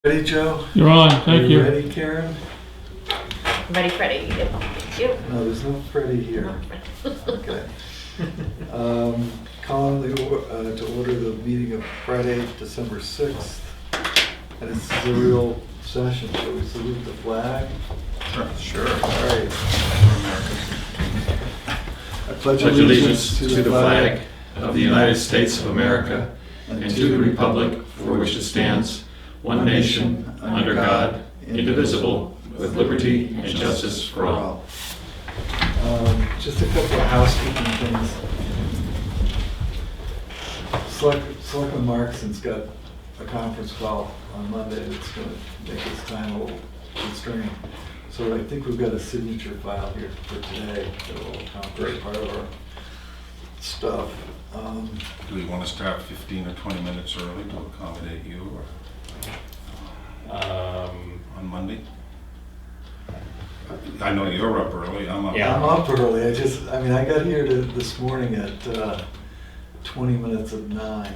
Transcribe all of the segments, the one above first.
Ready, Joe? You're on, thank you. Ready, Karen? Ready, Freddie. Yep. Thank you. No, there's no Freddie here. No, Freddie. Okay. Calling to order the meeting of Friday, December 6th. And it's a real session. Shall we salute the flag? Sure. All right. I pledge Allegiance to the flag of the United States of America and to the republic for which it stands, one nation, under God, indivisible, with liberty and justice for all. Just a couple of housekeeping things. Selectman Markson's got a conference call on Monday that's going to make his time a little constrained. So I think we've got a signature file here for today that will accomplish part of our stuff. Do we want to start 15 or 20 minutes early to accommodate you, or on Monday? I know you're up early. I'm up. I'm up early. I got here this morning at 20 minutes of 9.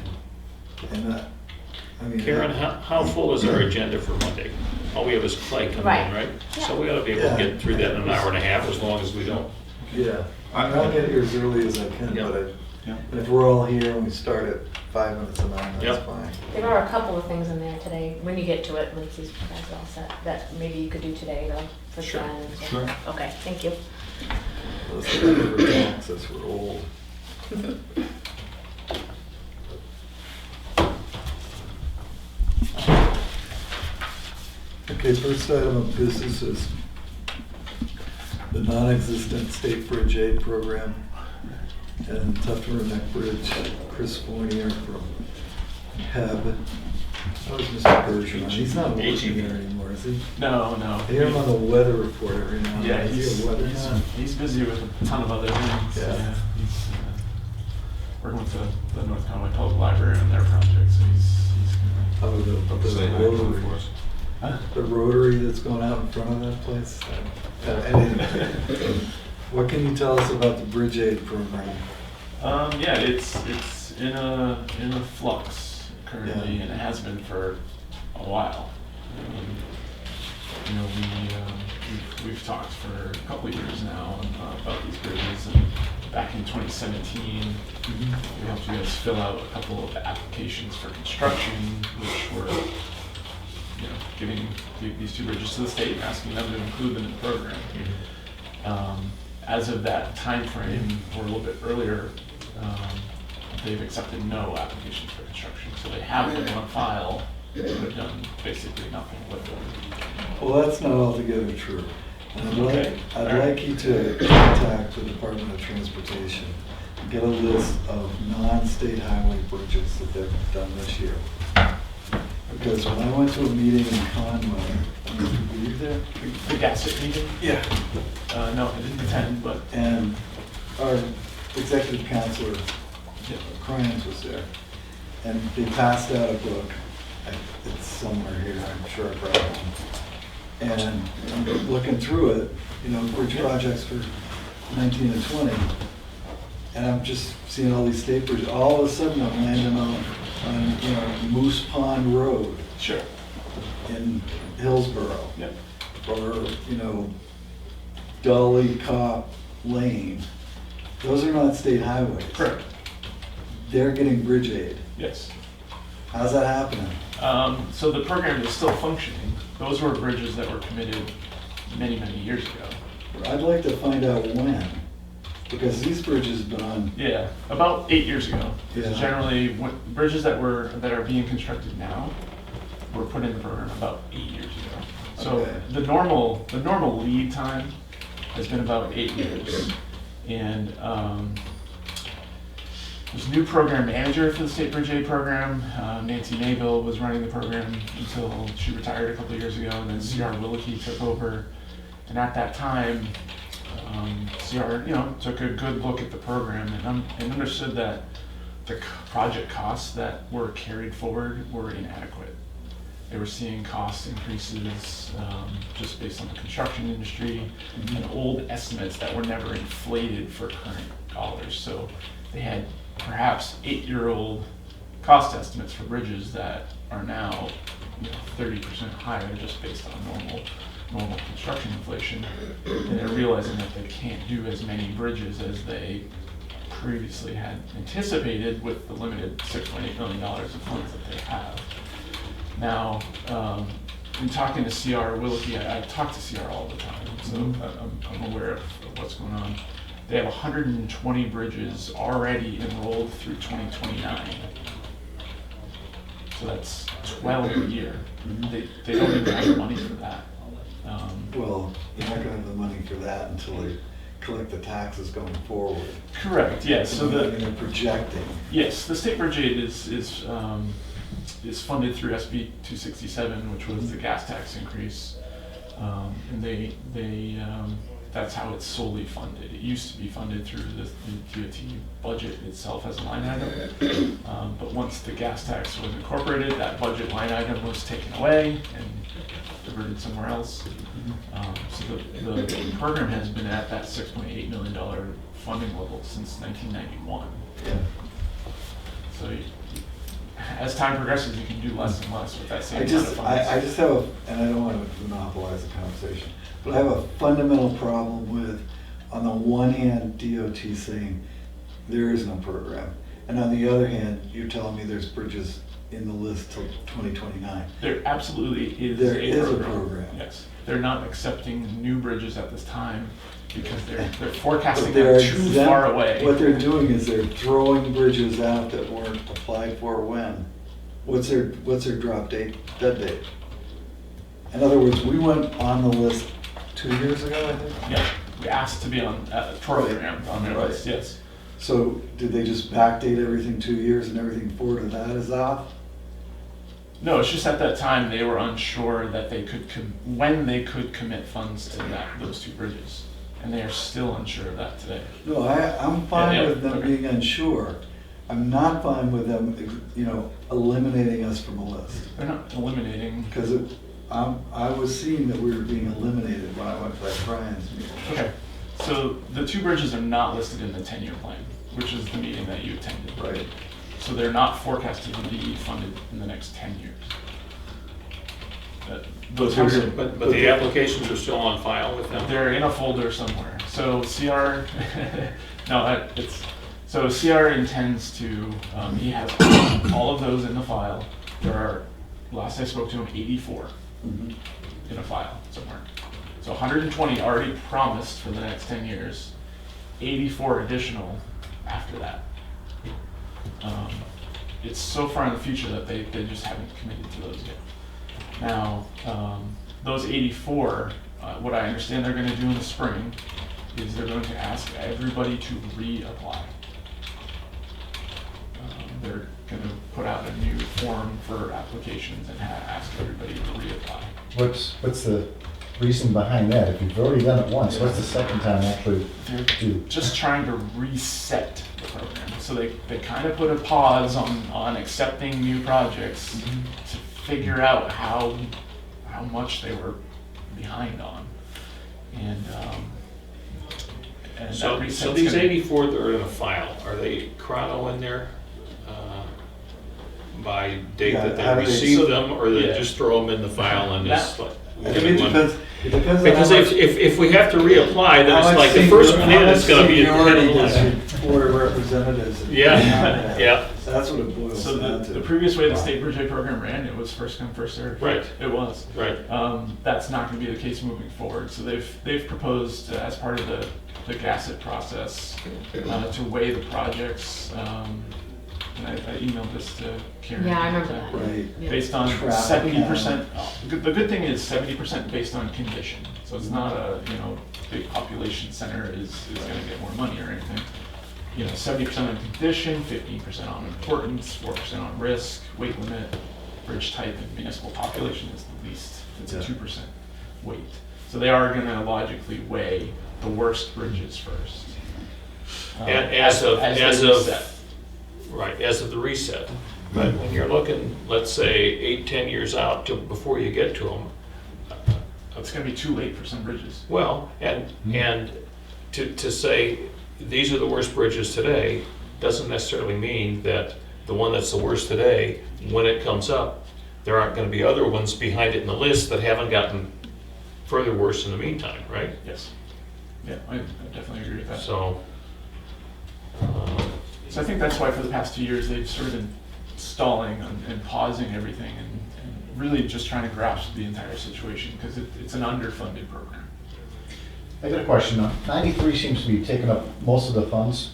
And Karen, how full is our agenda for Monday? All we have is Clay coming in, right? Yeah. So we ought to be able to get through that in an hour and a half, as long as we don't. Yeah, I'll get here as early as I can, Yeah. but Yeah. if we're all here and we start at 5 minutes of 9, that's Yep. fine. There are a couple of things in there today, when you get to it, once these guys are all set, that maybe you could do today, though, for Sure. Glenn and so- Sure. Okay, thank you. Let's get over taxes, we're old. Okay, first item of business is the non-existent State Bridge Aid Program and Tufton Neck Bridge, Chris Fournier from HEB. That was Mr. Bergeron. He's not working there anymore, is he? No. I hear him on the weather report every now and Yeah, then. Is he a weatherman? he's busy with a ton of other things. Yeah. He's working with the North Conway Public Library on their project, so he's Oh, the Say hi rotary. for us. Huh? The rotary that's going out in front of that place? Anyway, what can you tell us about the Bridge Aid Program? Yeah, it's in a flux currently, Yeah. and it has been for a while. We've talked for a couple of years now about these bridges, and back in 2017, we helped you guys fill out a couple of applications for construction, which were, giving these two bridges to the state and asking them to include them in the program. As of that time frame, or a little bit earlier, they've accepted no applications for construction, so they have them on file, but have done basically nothing with them. Well, that's not altogether true. And Okay. I'd like you to contact the Department of Transportation and get a list of non-state highway bridges that they've done this year. Because when I went to a meeting in Conway, were you there? The Gassett meeting? Yeah. No, I didn't attend, but And our executive counselor, Cryans, was there. And they passed out a book. It's somewhere here, I'm sure I brought it. And I'm looking through it, bridge projects for 19 and 20. And I'm just seeing all these state bridges. All of a sudden, I'm landing on Moose Pond Road sure. in Hillsborough. Yep. Or, Dolly Cop Lane. Those are not state highways. Correct. They're getting bridge aid. Yes. How's that happening? So the program is still functioning. Those were bridges that were committed many, many years ago. I'd like to find out when, because these bridges have been on. Yeah, about 8 years ago. Yeah. Generally, bridges that are being constructed now were put in the program about 8 years ago. So Okay. the normal lead time has been about 8 years, and there's a new program manager for the State Bridge Aid Program. Nancy Mayville was running the program until she retired a couple of years ago, and then C.R. Willicke took over. And at that time, CR, took a good look at the program and understood that the project costs that were carried forward were inadequate. They were seeing cost increases just based on the construction industry and old estimates that were never inflated for current dollars. So they had perhaps 8-year-old cost estimates for bridges that are now, 30% higher just based on normal construction inflation. And they're realizing that they can't do as many bridges as they previously had anticipated with the limited $6.8 million of funds that they have. Now, in talking to CR Wilkie, I talk to CR all the time, so I'm aware of what's going on. They have 120 bridges already enrolled through 2029. So that's 12 a year. They don't even have the money for that. Well, you're not gonna have the money for that until they collect the taxes going forward. Correct, yes. So They're projecting. yes, the state bridge aid is funded through SB 267, which was the gas tax increase, and they that's how it's solely funded. It used to be funded through the DOT budget itself as a line item, but once the gas tax was incorporated, that budget line item was taken away and diverted somewhere else. So the program has been at that $6.8 million funding level since 1991. Yeah. So as time progresses, you can do less and less with that same I amount of just, funds. I just have, and I don't want to monopolize the conversation, but I have a fundamental problem with, on the one hand, DOT saying there is no program, and on the other hand, you're telling me there's bridges in the list till 2029. There absolutely is There a is a program. program. Yes, they're not accepting new bridges at this time because they're forecasting But they're them too exempt- far away. What they're doing is they're throwing bridges out that weren't applied for when? What's their drop date, dead date? In other words, we went on the list 2 years ago, I think? Yeah, we asked to be on a program on their Right. list, yes. So did they just backdate everything 2 years and everything forward to that is off? No, it's just at that time they were unsure that they could, when they could commit funds to those two bridges. And they are still unsure of that today. No, I'm fine Yeah, with them okay. being unsure. I'm not fine with them, eliminating us from a list. They're not eliminating. Because I was seeing that we were being eliminated when I went to that Brian's meeting. Okay, so the two bridges are not listed in the 10-year plan, which is the meeting that you attended. Right. So they're not forecasted to be funded in the next 10 years. Those But are, But the applications are still on file with them? they're in a folder somewhere. So CR, no, so CR intends to, he has all of those in the file. There are, last I spoke to him, 84 Mhm. in a file somewhere. So 120 already promised for the next 10 years, 84 additional after that. It's so far in the future that they just haven't committed to those yet. Now, those 84, what I understand they're going to do in the spring is they're going to ask everybody to reapply. They're going to put out a new form for applications and ask everybody to reapply. What's the reason behind that? If you've already done it once, what's the second time actually They're do? just trying to reset the program. So they kind of put a pause on accepting new projects to figure out how much they were behind on. And So that reset's these gonna- 84 that are in a file, are they chrono in there by date Yeah, that how they do they- received them, or they Yeah. just throw them in the file and just like? I mean, it depends on Because how much- if we have to reapply, then how it's much like the senior- first one in, it's gonna be. How much seniority does your board of representatives? Yeah, yeah. That's what it boils So down to. the previous way the state bridge aid program ran, it was first come, first served. Right. It was. Right. That's not going to be the case moving forward. So they've proposed as part of the GASSET process to weigh the projects. And I emailed this to Karen. Yeah, I remember that. Right. Yeah. Based on Traffic 70%. The good thing is 70% based on condition. So it's not a big population center is going to get more money or anything. 70% on condition, 15% on importance, 4% on risk, weight limit, bridge type, and municipal population is the least. It's a Yeah. 2% weight. So they are going to logically weigh the worst bridges first. As they of reset. right, as of the reset. But when you're looking, let's say 8-10 years out to before you get to them, It's going to be too late for some bridges. well, and to say these are the worst bridges today doesn't necessarily mean that the one that's the worst today, when it comes up, there aren't gonna be other ones behind it in the list that haven't gotten further worse in the meantime, right? Yes. Yeah, I definitely agree with that. So, So I think that's why for the past 2 years, they've sort of been stalling and pausing everything and really just trying to grasp the entire situation because it's an underfunded program. I got a question. 93 seems to be taking up most of the funds.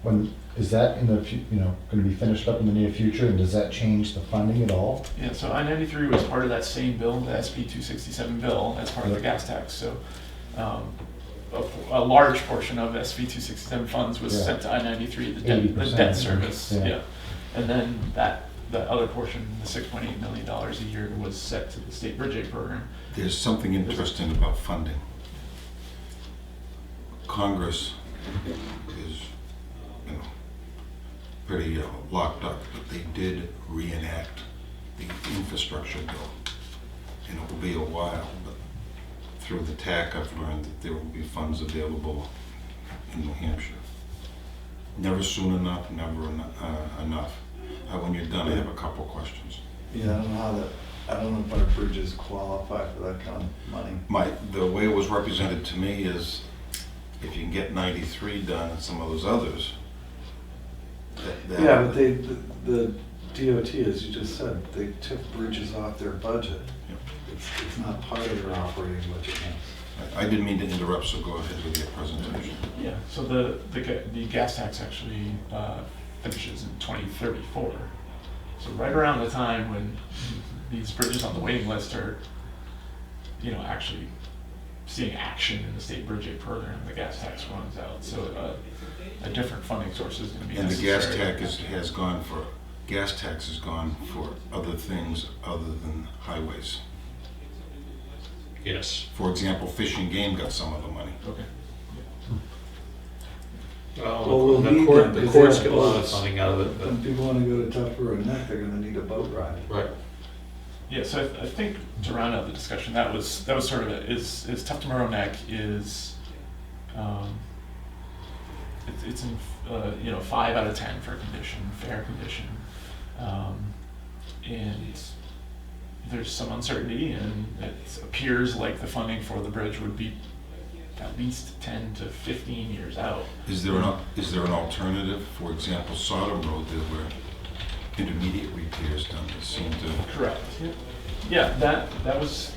When, is that in the, going to be finished up in the near future, and does that change the funding at all? Yeah, so I-93 was part of that same bill, the SB 267 bill, as part of the gas tax. So a large portion of SB 267 funds was Yeah. sent to I-93, the 80%, debt service. yeah. Yeah. And then the other portion, the $6.8 million a year, was set to the state bridge aid program. There's something interesting about funding. Congress is, pretty locked up, but they did reenact the infrastructure bill. And it will be a while, but through the TAC, I've learned that there will be funds available in New Hampshire. Never soon enough, never enough. When you're done, I have a couple questions. Yeah, I don't know if our bridges qualify for that kind of money. The way it was represented to me is if you can get 93 done and some of those others, Yeah, but the DOT, as you just said, they took bridges off their budget. It's not part of their operating budget now. I didn't mean to interrupt, so go ahead with your presentation. Yeah, so the gas tax actually finishes in 2034. So right around the time when these bridges on the waiting list are, actually seeing action in the state bridge aid program, the gas tax runs out. So a different funding source is going to be And the necessary. gas tax has gone for other things other than highways. yes. For example, Fish and Game got some of the money. Okay. Well, we'll The need court- them, the 'cause courts they get have a lot of boats. funding out of it, When but, people want to go to Tufts Neck, they're gonna need a boat ride. right. Yeah, so I think to round out the discussion, that was sort of it. Is Tufts Neck is it's in 5 out of 10 for condition, fair condition, and there's some uncertainty, and it appears like the funding for the bridge would be at least 10 to 15 years out. Is there an alternative? For example, Sodom Road, there were intermediate repairs done that seemed to. Correct. Yeah, that was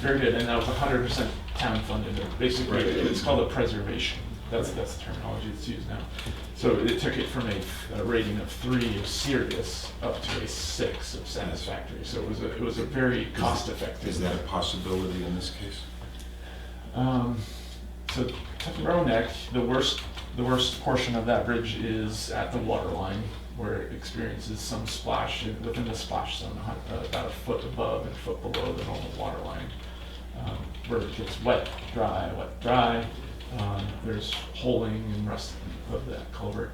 very good, and that was 100% town funded. Basically, it's called a preservation. That's the terminology that's used now. So it took it from a rating of 3 of serious up to a 6 of satisfactory. So it was a very cost effective. Is that a possibility in this case? So Tufts Neck, the worst portion of that bridge is at the water line, where it experiences some splash within the splash zone, about a foot above and a foot below the normal water line, where it gets wet, dry. There's holing and rust of that culvert.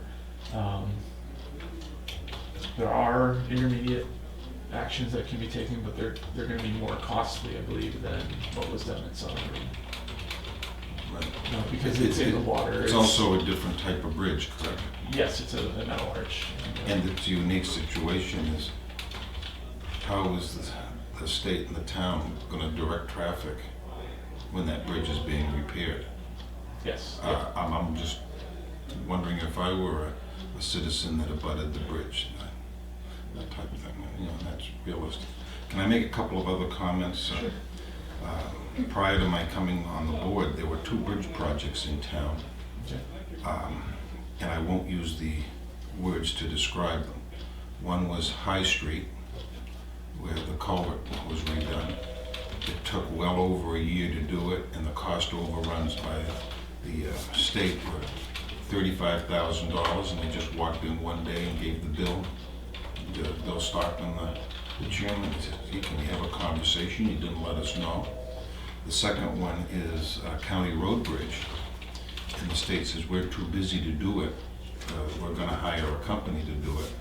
There are intermediate actions that can be taken, but they're going to be more costly, I believe, than what was done at Southern. Right. Because it's in the water. It's also a different type of bridge, correct? Yes, it's a metal arch. And its unique situation is, how is the state and the town going to direct traffic when that bridge is being repaired? Yes. I'm just wondering if I were a citizen that abutted the bridge, that type of thing, that's realistic. Can I make a couple of other comments? Sure. Prior to my coming on the board, there were 2 bridge projects in town. Okay. And I won't use the words to describe them. One was High Street, where the culvert was redone. It took well over a year to do it, and the cost overruns by the state were $35,000, and they just walked in one day and gave the bill. Bill Stockman, the chairman, he said, "Hey, can we have a conversation?" He didn't let us know. The second one is County Road Bridge, and the state says, "We're too busy to do it. We're going to hire a company to do it."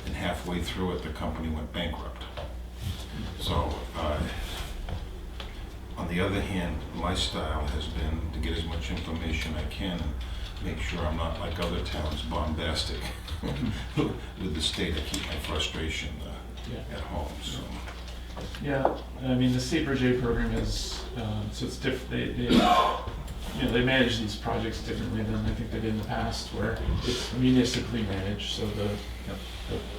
And halfway through it, the company went bankrupt. So, on the other hand, my style has been to get as much information I can and make sure I'm not like other towns, bombastic with the state. I keep my frustration Yeah. at home. So, Yeah, I mean, the state bridge aid program is, so it's they manage these projects differently than I think they did in the past, where it's municipally managed, so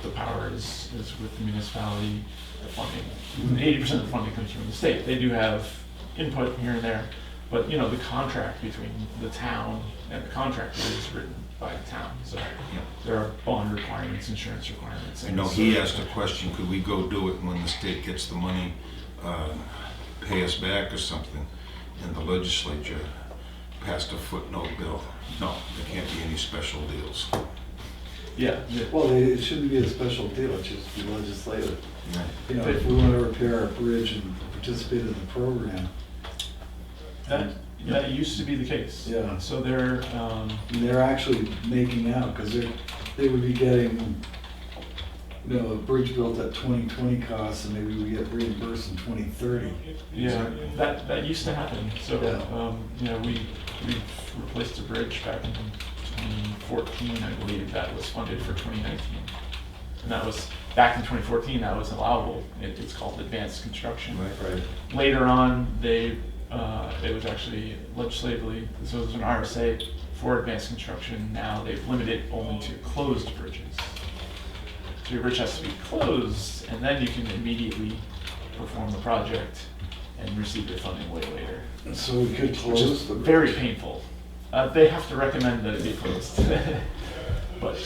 the power is with the municipality, the funding, 80% of the funding comes from the state. They do have input here and there, but, the contract between the town and the contractor is written by the town, so there are bond requirements, insurance requirements. I know he asked a question, could we go do it when the state gets the money, pay us back or something? And the legislature passed a footnote bill. No, there can't be any special deals. Yeah. Well, it shouldn't be a special deal, it should just be legislative. Right. If we want to repair our bridge and participate in the program, That used to be the case. Yeah. So they're, they're actually making out, because they would be getting, a bridge built at 2020 costs, and maybe we get reimbursed in 2030. yeah, that used to happen. So, Yeah. we replaced a bridge back in 2014, I believe, that was funded for 2019. And that was, back in 2014, that was allowable. It's called advanced construction. Right. Later on, it was actually legislatively, so it was an RSA for advanced construction. Now they've limited it only to closed bridges. So your bridge has to be closed, and then you can immediately perform the project and receive your funding way later. So we could Which is close the bridge. very painful. They have to recommend that it be closed. But,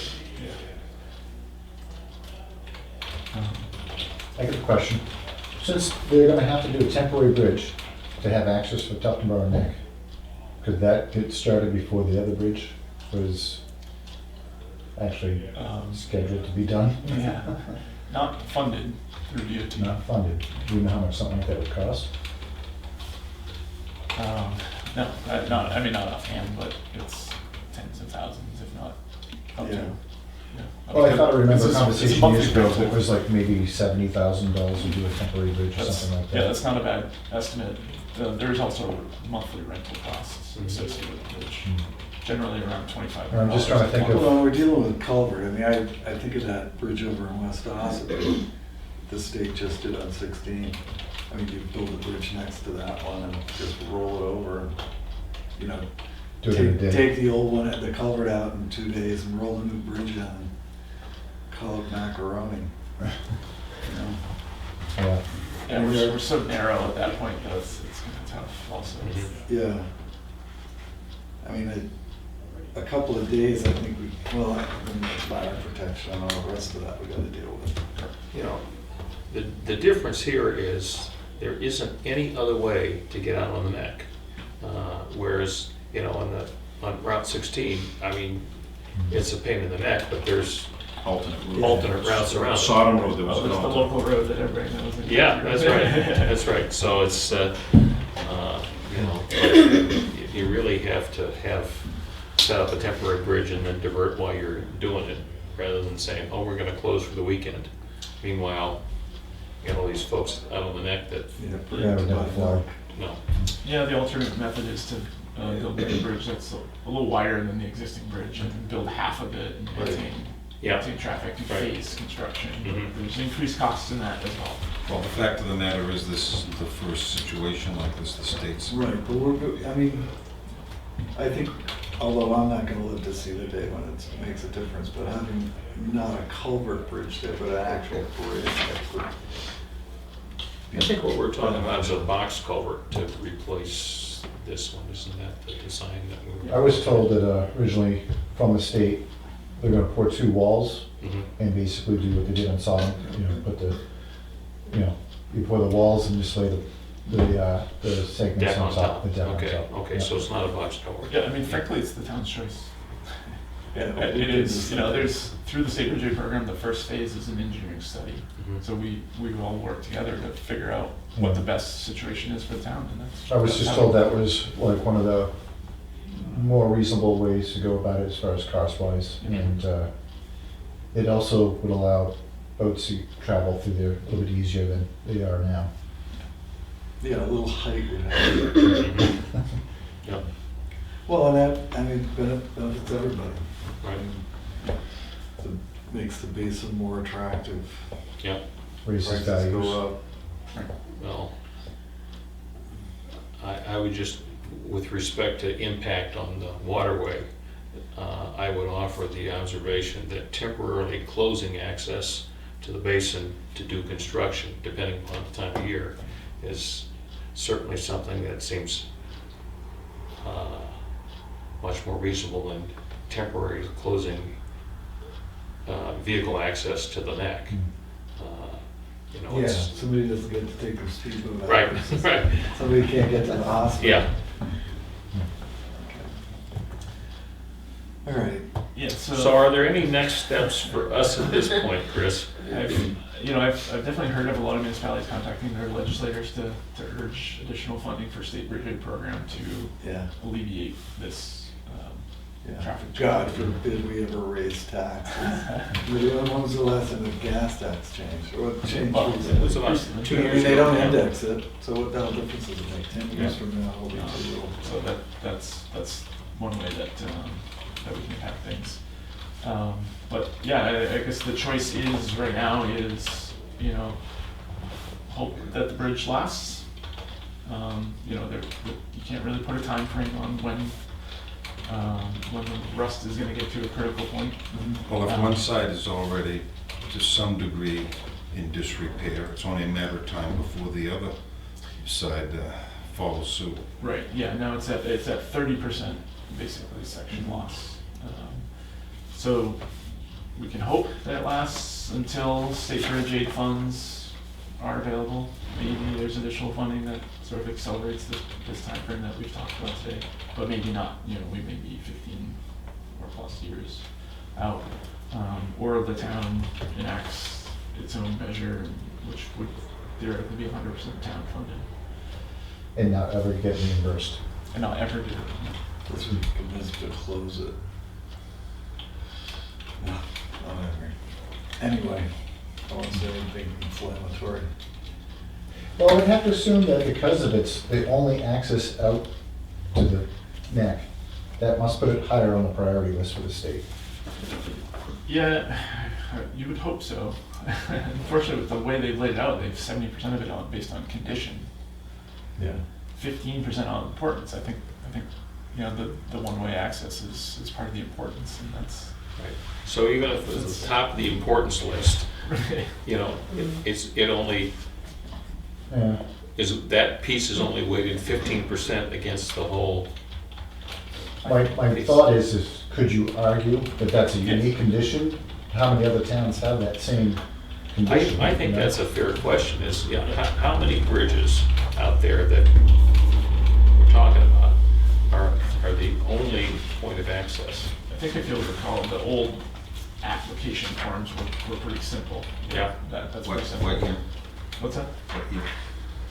I got a question. Since they're gonna have to do a temporary bridge to have access for Tuftonboro Neck, could that get started before the other bridge was actually scheduled to be done? yeah, not funded through DOT. Not funded. Do you know how much something like that would cost? No, not offhand, but it's tens of thousands, if not up to. Yeah. Yeah. Well, I thought I remember It's a it's a conversation monthly years ago rental. that was like maybe $70,000 to do a temporary bridge or That's- something like Yeah, that. that's not a bad estimate. There's also monthly rental costs associated with the bridge, generally around $2,500. I'm just trying to think of- Well, we're dealing with a culvert. I mean, I think of that bridge over in West Ossipee. The state just did on 16. I mean, you build a bridge next to that one and just roll it over and, Do it in a day. take the old one, the culvert out in 2 days and roll the new bridge in and call it macaroni. Yeah. Yeah, we're so narrow at that point that it's kind of tough also. Yeah. I mean, a couple of days, I think fire protection and all the rest of that we gotta deal with. The difference here is there isn't any other way to get out on the neck. Whereas, on Route 16, I mean, it's a pain in the neck, but there's alternate routes around it. Sodom Road, there was Oh, an it's the alternate. local road that everybody knows. Yeah, that's right, that's right. So it's, you really have to set up a temporary bridge and then divert while you're doing it, rather than saying, oh, we're gonna close for the weekend. Meanwhile, these folks out on the neck that, Yeah, it would never fly. no. Yeah, the alternate method is to build a bridge that's a little wider than the existing bridge and build half of it and maintain traffic and Right. phase construction. Mhm. There's increased costs in that as well. Well, the fact of the matter is, this is the first situation like this the state's. Right, but I think, although I'm not gonna live to see the day when it makes a difference, but having not a culvert bridge there, but an actual bridge that would. I think what we're talking about is a box culvert to replace this one, isn't that the design that we were? I was told that originally from the state, they're gonna pour 2 walls Mhm. and basically do what they did on Sodom, put you pour the walls and just lay the segments Deck on on top, top, the deck on okay, top. okay, Yeah. so it's not a box culvert. Yeah, I mean, frankly, it's the town's choice. Yeah, It is, there's, through the state bridge program, the first phase is an engineering study. Mhm. So we all work together to figure out what the best situation is for the town, and that's. I was that's just how told we- that was like one of the more reasonable ways to go about it as far as cost wise. Mhm. And it also would allow boats to travel through there a little bit easier than they are now. Yeah, a little height would help. Yep, Well, and that, benefits everybody. right, It makes the basin more attractive. yep. Raises Prices values. go up, Right. Well, I would just, with respect to impact on the waterway, I would offer the observation that temporarily closing access to the basin to do construction, depending upon the time of year, is certainly something that seems much more reasonable than temporary closing vehicle access to the neck. You know, Yeah, it's, somebody doesn't get to take their speedboat out. right, right, Somebody can't get to the hospital. yeah. All right. Yeah, So are there any next steps for us at this point, Chris? I've definitely heard of a lot of municipalities contacting their legislators to urge additional funding for state bridge aid program to Yeah, alleviate this yeah. traffic. God forbid we ever raise taxes. When was the last time the gas tax changed? Or what changed Well, recently? It was about 2 I years mean, they ago don't now. index it, so what the hell difference does it make? 10 years Yeah. from now, it'll be too little. So that's one way that we can impact things. But yeah, I guess the choice is right now is, you know, hope that the bridge lasts. You know, you can't really put a time frame on when the rust is going to get to a critical point. Well, if one side is already to some degree in disrepair, it's only a matter of time before the other side follows suit. Right. Yeah. Now it's at 30% basically section loss. So we can hope that it lasts until state bridge aid funds are available. Maybe there's additional funding that sort of accelerates this time frame that we've talked about today, but maybe not. You know, we may be 15 or plus years out, or the town enacts its own measure, which would theoretically be 100% town funded, And not ever get reimbursed. and not ever do it. Let's be convinced to close it. No, whatever. Anyway, I won't say anything inflammatory. Well, we'd have to assume that because of it's the only access out to the neck, that must put it higher on the priority list for the state. Yeah, you would hope so. Unfortunately, with the way they've laid it out, they've 70% of it on based on condition, Yeah. 15% on importance. I think you know the one-way access is part of the importance, and that's Right. So even if it's the top of the importance list, you know, it only Yeah. that piece is only weighted 15% against the whole. My thought is could you argue that that's a unique condition? How many other towns have that same condition? I think you know? that's a fair question, is, you know, how many bridges out there that we're talking about are the only point of access? I think if you'll recall, the old application forms were pretty simple. Yeah. That's What, pretty simple. what year? What's that? What year?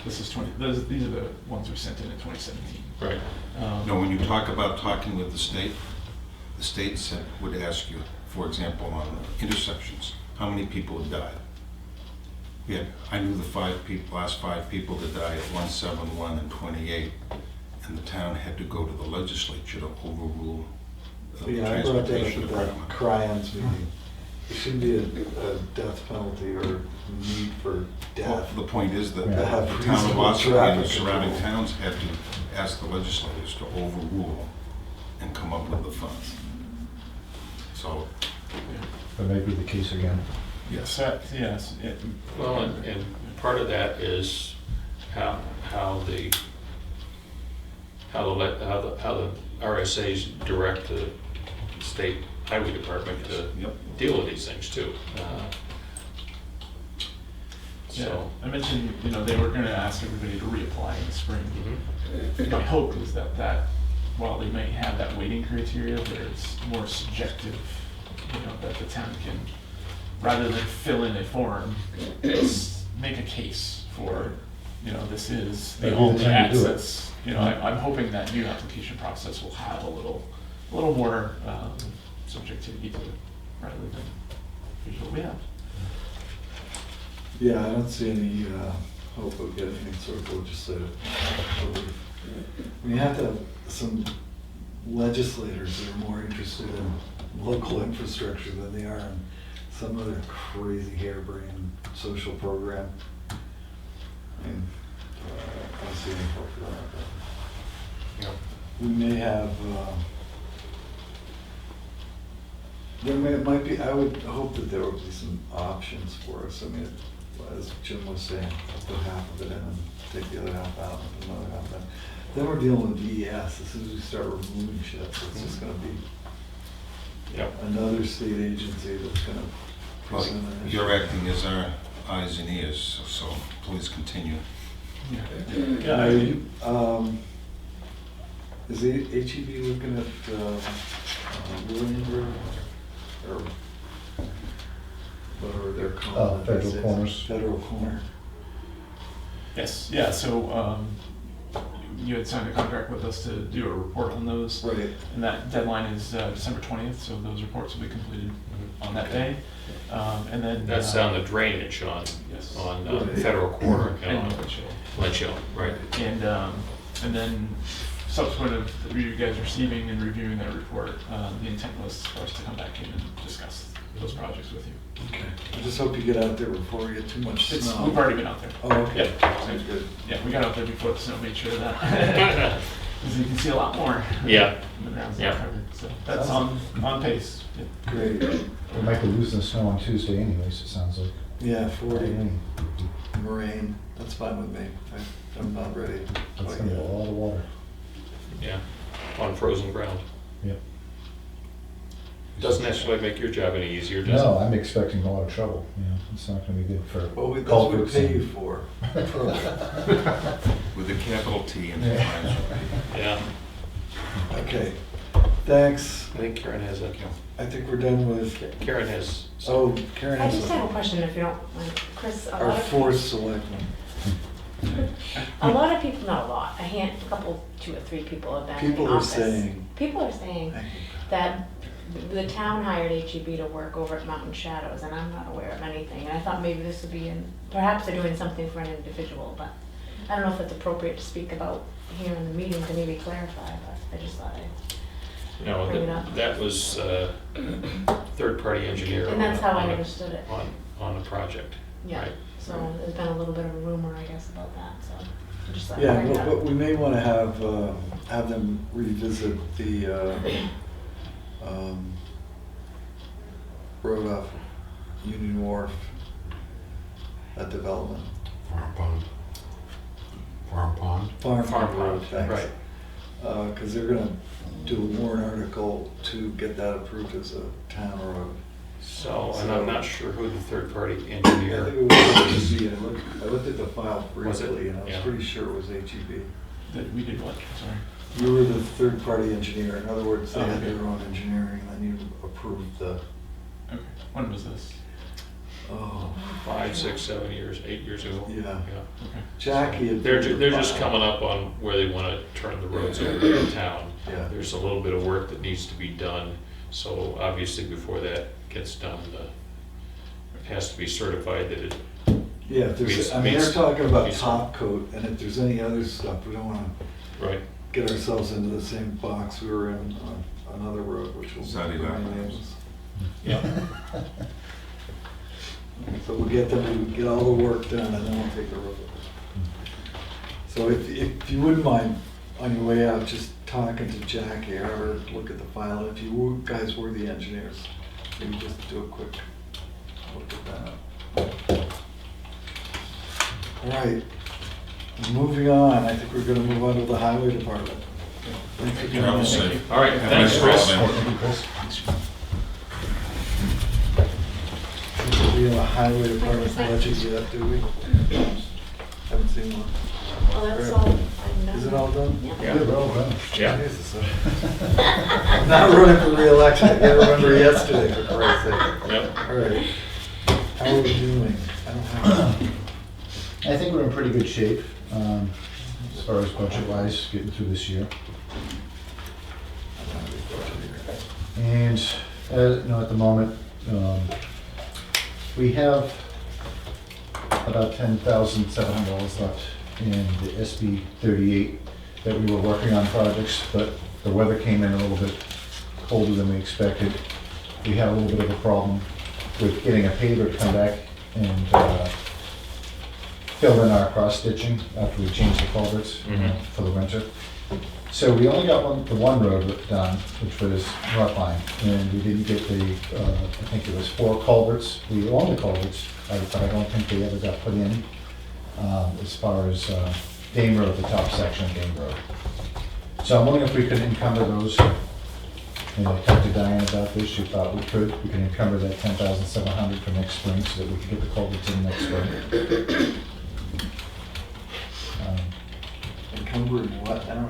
This is these are the ones we sent in 2017. Right. No, when you talk about talking with the state would ask you, for example, on intersections, how many people had died? I knew the last five people that died at 171 and 28, and the town had to go to the legislature to overrule the Yeah, I brought that transportation up at that department. Cryons meeting. There shouldn't be a death penalty or need for Well, death. the point is that Yeah. the Have town of reasonable Ossipee and the traffic surrounding control. towns had to ask the legislators to overrule and come up with the funds. So, That may be the case again. yes. Yes. Well, and part of that is how the RSA's direct the state highway department to Yep. deal with these things too. So, I mentioned, you know, they were going to ask everybody to reapply in the spring. mhm. My hope is that while they may have that weighting criteria, there's more subjective, you know, that the town can, rather than fill in a form, make a case for, you know, this is the That'd be the only time to do it. access. You know, I'm hoping that new application process will have a little more subjectivity to it, rather than here's what we have. Yeah, I don't see any hope of getting any sort of legislative relief. I mean, you have to have some legislators that are more interested in local infrastructure than they are in some other crazy harebrained social program. I mean, I see any hope for that. Yep. We may have, it might be, I would hope that there would be some options for us. I mean, as Jim was saying, put half of it in and take the other half out, and put another half in. Then we're dealing with DES. As soon as we start removing shit, it's just gonna be Yep. another state agency that's gonna Well, present an issue. you're acting as our eyes and ears, so please continue. Yeah, Are you, is the HEB looking at Williamsburg, or whatever they're calling it? Federal these days? Corners. Federal Corner. yes, yeah, so, you had signed a contract with us to do a report on those. Right. And that deadline is December 20th, so those reports will be completed on that day. And then. That's on the drainage Yes. on Right. Federal Corner And and Ledge Hill, right? And then subsequent of you guys receiving and reviewing that report, the intent was for us to come back in and discuss those projects with you. Okay. I just hope you get out there before we get too much snow. We've already been out there. Oh, okay. Yeah. Sounds good. Yeah, we got out there before the snow made sure of that. Because you can see a lot more. Yeah. The ground's Yeah. not covered, so that's on pace. Yeah. Great. We might be losing snow on Tuesday anyways, it sounds like. Yeah, 40, rain, that's fine with me. I'm not ready. That's gonna be a lot of water. Yeah, on frozen ground. Yep. Doesn't necessarily make your job any easier, does it? No, I'm expecting a lot of trouble, you know, it's not gonna be good for Well, that's what we culverts pay you and- for. With a capital T and Yeah. Yeah, Okay, thanks. I think Karen has a, I think we're done with, Karen has. oh, Karen I has just have a question if you don't mind. Chris, our fourth selectman. a lot of people, not a lot, a couple, 2 or 3 people have been in the People are office. saying, People are saying that the town hired HEB to work over at Mountain Shadows, and I'm not aware of anything. And I thought maybe this would be perhaps they're doing something for an individual, but I don't know if it's appropriate to speak about here in the meeting to maybe clarify, but I just thought No, Bring it up. that was third-party engineer. and that's how I on a- understood it. On the project. Yeah, Right. so there's been a little bit of a rumor, I guess, about that, so I just thought. yeah, I'd bring it up. but we may want to have them revisit the road off Union Wharf, that development. Farm Pond. Farm Pond. Farm Farm Road, Pond, thanks. right. Because they're gonna do a warrant article to get that approved as a town road. So, and I'm not sure who the third-party I engineer. think it was HEB. I looked at the file Was it? briefly, and I was Yeah. pretty sure it was HEB. That we did what, sorry? You were the third-party engineer. In other words, they Oh, had okay. their own engineering, and then you approved the, Okay, when was this? oh, 5, 6, 7 years, 8 years ago. yeah. Okay. Jackie had. They're, pulled they're the just file. coming up on where they want to turn the roads over to the town. Yeah. There's a little bit of work that needs to be done, so obviously before that gets done, it has to be certified that it, Yeah, if there's, Meets- I mean, they're meets- talking about meets- top coat, and if there's any other stuff, we don't wanna right, get ourselves into the same box we were in on another road, which will. Zaddy remain Lap. nameless. yeah. So we'll get them to get all the work done, and then we'll take the road. So if you wouldn't mind, on your way out, just talking to Jackie, or look at the file, if guys were the engineers, maybe just do a quick look at that. All right, moving on, I think we're gonna move on to the highway department. Thanks for Travel coming in. safe. All right, Have a thanks, nice Chris. holiday. Thank you, Chris. We have a highway department budget yet, do we? Haven't seen one. Well, that's all I'm done. Is it all done? Yeah. Yeah. Good, well done. Yeah. Jesus, I'm not running for reelection, I can't remember yesterday, for Christ's sake. Yep. All right, how are we doing? I don't have. I think we're in pretty good shape, as far as budget-wise, getting through this year. And, at the moment, we have about $10,700 left in the SB 38 that we were working on projects, but the weather came in a little bit colder than we expected. We had a little bit of a problem with getting a paver to come back and fill in our cross stitching after we changed the culverts Mhm. for the winter. So we only got the one road done, which was North Line, and we didn't get the, I think it was 4 culverts. We own the culverts, but I don't think they ever got put in, as far as Dame Road, the top section of Dame Road. So I'm wondering if we could encumber those. And I talked to Diane about this, she thought we could encumber that 10,700 for next spring so that we could get the culverts in next spring. Encumbering what now?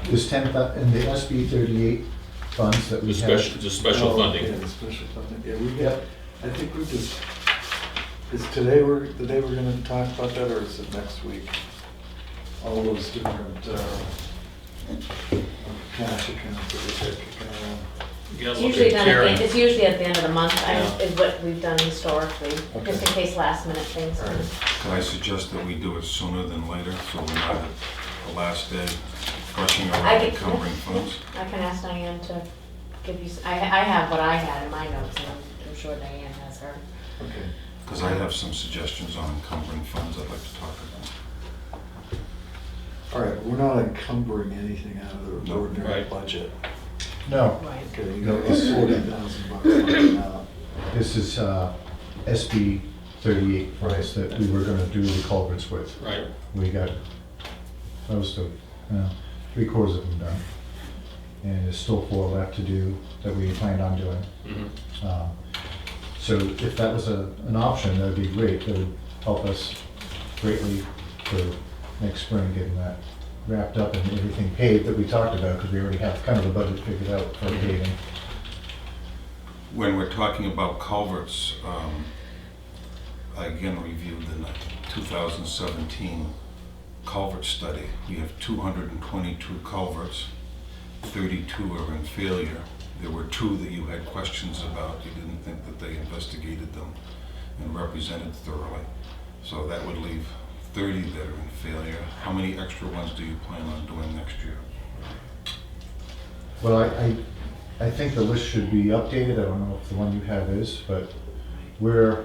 There's 10, in the SB 38 funds that we The have. special, the special Oh, funding. Yeah, the special funding, yeah, we got, Yep. I think we just, is today the day we're gonna talk about that, or is it next week? All those different, cash accounts that we take, You gotta It's look usually at done Karen. it's usually at the end of the month, Yeah. is what we've done historically, just in Okay. case last minute things. All right. Can I suggest that we do it sooner than later, so we're not at the last day rushing I around can- encumbering funds? I can ask Diane to give you, I have what I had in my notes, and I'm sure Diane has her. okay. Because I have some suggestions on encumbering funds I'd like to talk about. All right, we're not encumbering anything out of the No, ordinary right. budget. No, Right. Okay, you got this $40,000 coming out. this is SB 38 funds that we were gonna do the culverts with. Right. We got close to, 3/4 of them done. And there's still 4 left to do that we planned on doing. Mhm. So if that was an option, that'd be great. That would help us greatly for next spring, getting that wrapped up and everything paved that we talked about, because we already have kind of a budget figured out for paving. When we're talking about culverts, I again reviewed the 2017 culvert study. We have 222 culverts, 32 are in failure. There were 2 that you had questions about. You didn't think that they investigated them and represented thoroughly. So that would leave 30 that are in failure. How many extra ones do you plan on doing next year? Well, I think the list should be updated. I don't know if the one you have is, but we're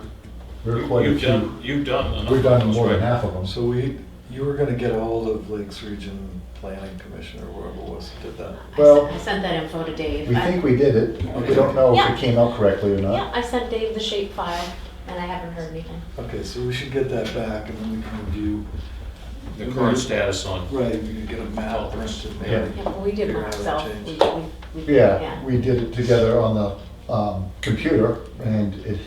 quite a You've few. done, you've done enough. We've done of those, more than right? half of them. So you were gonna get a hold of Lakes Region Planning Commission or whoever it was that did that. Well, I sent that info to Dave. We think we did it. We don't know if Yeah. it came out correctly or Yeah, not. I sent Dave the shape file, and I haven't heard anything. Okay, so we should get that back and then we can review. The current status on. Right, we can get a map printed maybe. Yeah. Yeah, well, we did Figure one out how ourselves. to change. Yeah, we did it together on the computer, and it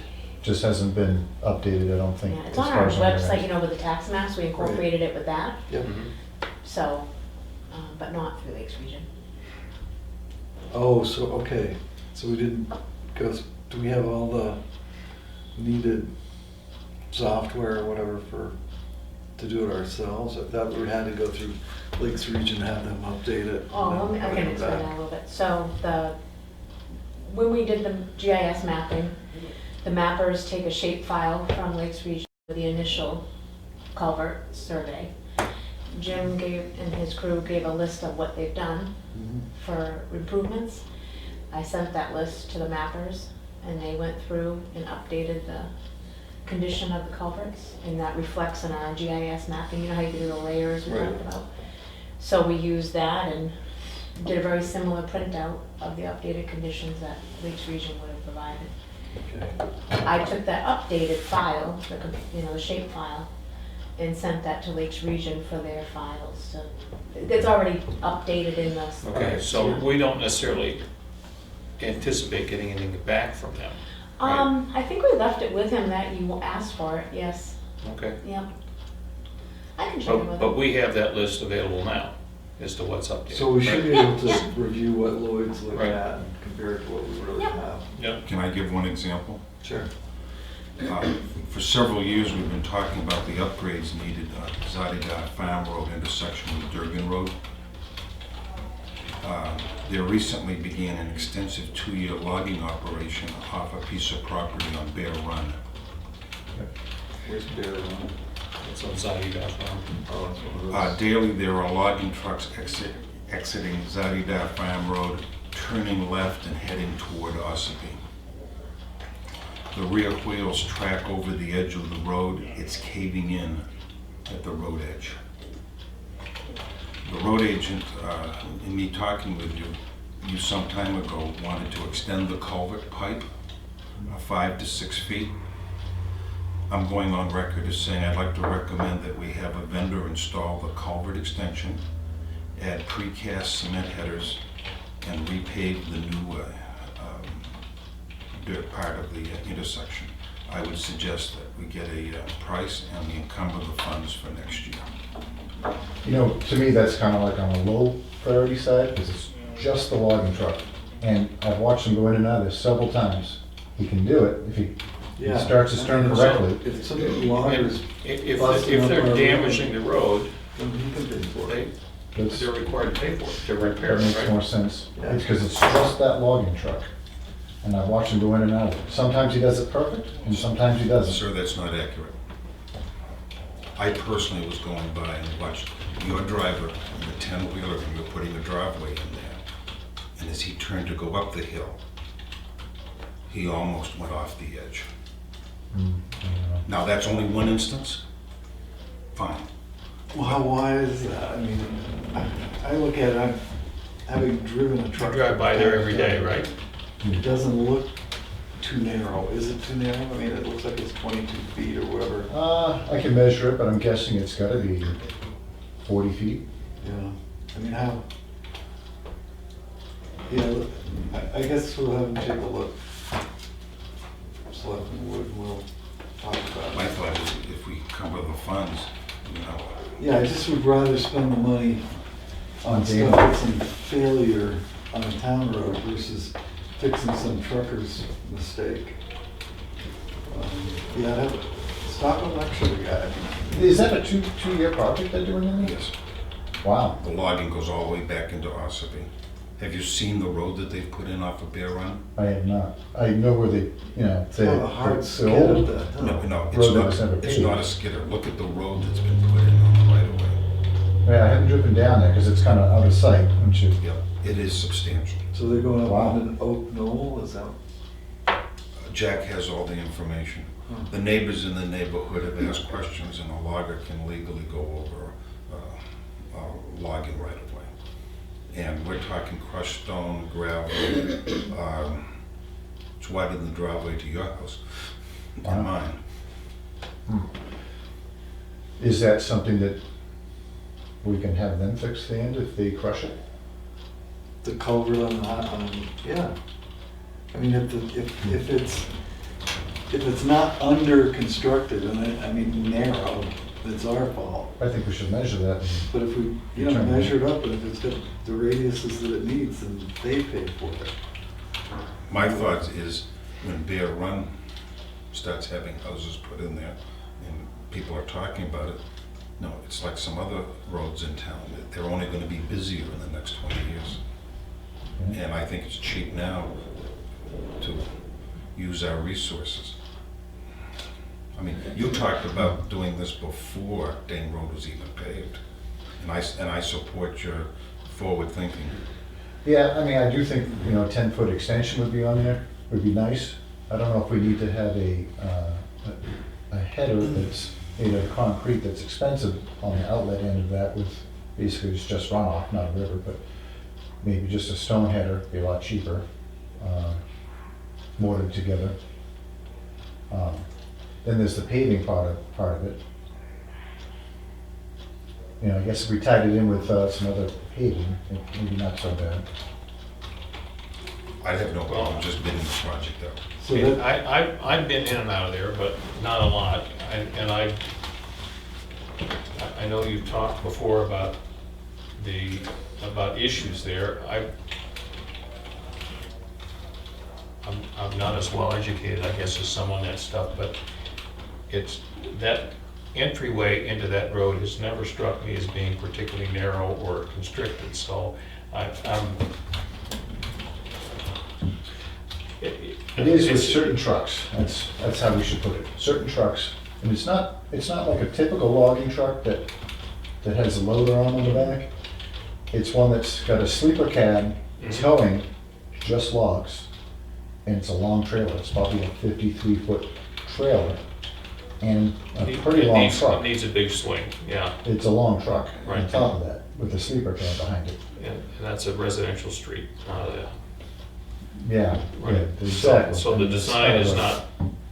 just hasn't been updated, I don't think. Yeah, it's as on far our as I'm aware. website, you know, with the tax maps, we incorporated it with that, Yep. Mhm. so, but not through Lakes Region. Oh, so, okay, so we didn't go, do we have all the needed software or whatever to do it ourselves? I thought we had to go through Lakes Region, have them update it. Oh, and then I bring can it explain back. that a little bit. So when we did the GIS mapping, the mappers take a shape file from Lakes Region with the initial culvert survey. Jim and his crew gave a list of what they've done Mhm. for improvements. I sent that list to the mappers, and they went through and updated the condition of the culverts, and that reflects in our GIS mapping, you know how you do the layers we Right. talked about? So we used that and did a very similar printout of the updated conditions that Lakes Region would have provided. Okay. I took that updated file, the shape file, and sent that to Lakes Region for their files. So it's already updated in the. Okay, so we don't necessarily anticipate getting anything back from them. Right. I think we left it with him that you asked for it, yes, Okay. yep. I can check it with But him. we have that list available now as to what's updated. So we should be right? able to Yeah. review what Lloyd's looking Right. at and compare it to what we really Yeah. have. Yep. Can I give one example? Sure. For several years, we've been talking about the upgrades needed on Zadida Farm Road intersection with Durgan Road. They recently began an extensive 2-year logging operation off a piece of property on Bear Run. Where's Bear Run? It's on Zadida Farm. Oh, that's one of those. Daily, there are logging trucks exiting Zadida Farm Road, turning left and heading toward Ossipee. The rear wheels track over the edge of the road. It's caving in. at the road edge. The road agent, in me talking with you, you some time ago wanted to extend the culvert pipe 5 to 6 feet. I'm going on record as saying I'd like to recommend that we have a vendor install the culvert extension, add precast cement headers, and repave the new dirt part of the intersection. I would suggest that we get a price and we encumber the funds for next year. You know, to me, that's kind of like on a low priority side, because it's just the logging truck. And I've watched him go in and out of there several times. He can do it if he starts his turn correctly. If something loggers If busting up they're our damaging the road, then he can pay for it. they're required to pay for it, to repair That it, makes right? more sense. Yeah. It's because it's just that logging truck. And I've watched him go in and out of it. Sometimes he does it perfect, and sometimes he doesn't. Sir, that's not accurate. I personally was going by and watched your driver in the 10-wheeler, and you were putting a driveway in there. And as he turned to go up the hill, he almost went off the edge. Now, that's only one instance? Fine. Well, how wide is that? I mean, I look at it, having driven a You truck. drive by there every day, right? It doesn't look too narrow. Is it too narrow? I mean, it looks like it's 22 feet or whatever. I can measure it, but I'm guessing it's gotta be 40 feet. Yeah. I mean, how? Yeah, I guess we'll have them take a look. Selectmen would, we'll talk about My it. thought is if we cover the funds, you know, Yeah, I just would rather spend the money on On stuff damage. that's in failure on a town road versus fixing some trucker's mistake. Yeah, that, Stockholm lecture guy. Is that a two-year project they're doing in there? yes, Wow. the logging goes all the way back into Ossipee. Have you seen the road that they've put in off of Bear Run? I have not. I know where they, you know, they, Oh, the hard the skid old, of that. No, no, Road it's that not, was never it's paved. not a skidder. Look at the road that's been put in on the right of way. yeah, I haven't driven down there because it's kind of out of sight, don't you? Yep, it is substantial. So they're going up Wow. on an oak knoll, is that? Jack has all the information. Hmm. The neighbors in the neighborhood have asked questions, and a logger can legally go over logging right of way. And we're talking crushed stone, gravel. It's wider than the driveway to your house Wow. and mine. Is that something that we can have them fix the end if they crush it? The culvert on that, yeah. I mean, if it's not under constructed and I mean narrow, it's our fault. I think we should measure that. But if we, you know, Determine. measure it up, and if it's got the radiuses that it needs, then they pay for it. My thought is when Bear Run starts having houses put in there and people are talking about it, no, it's like some other roads in town. They're only going to be busier in the next 20 years. And I think it's cheap now to use our resources. I mean, you talked about doing this before Dane Road was even paved. And I support your forward thinking. Yeah, I mean, I do think, you know, 10-foot extension would be on there, would be nice. I don't know if we need to have a header that's made of concrete that's expensive on the outlet end of that with basically it's just runoff, not a river, but maybe just a stone header, be a lot cheaper, mortared together. Then there's the paving part of it. You know, I guess if we tied it in with some other paving, maybe not so bad. I'd have no problem just bidding the project out. So And that, I've been in and out of there, but not a lot. And I know you've talked before about about issues there. I'm not as well educated, I guess, as some on that stuff, but it's, that entryway into that road has never struck me as being particularly narrow or constricted, so It is with certain trucks, that's how we should put it, certain trucks. And it's not like a typical logging truck that has a loader on the back. It's one that's got a sleeper cab towing just logs. And it's a long trailer, it's probably a 53-foot trailer. and a It pretty long needs- truck. It needs a big swing, yeah. It's a long truck on Right. top of that, with a sleeper car behind it. And that's a residential street. Yeah, Right. yeah, exactly. So the And it's design kind of is a- not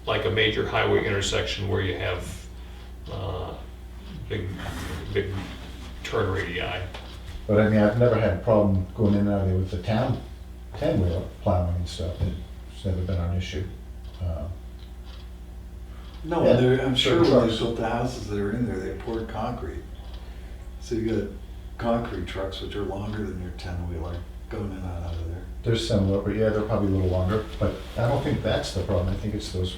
like a major highway intersection where you have big, big turn radii. But I mean, I've never had a problem going in and out of there with the town, 10-wheeler plowing and stuff. It's never been an issue. No, Yeah, I'm so sure when they trucks. built the houses that are in there, they poured concrete. So you got concrete trucks which are longer than your 10-wheeler going in and out of there. They're similar, but yeah, they're probably a little longer. But I don't think that's the problem. I think it's those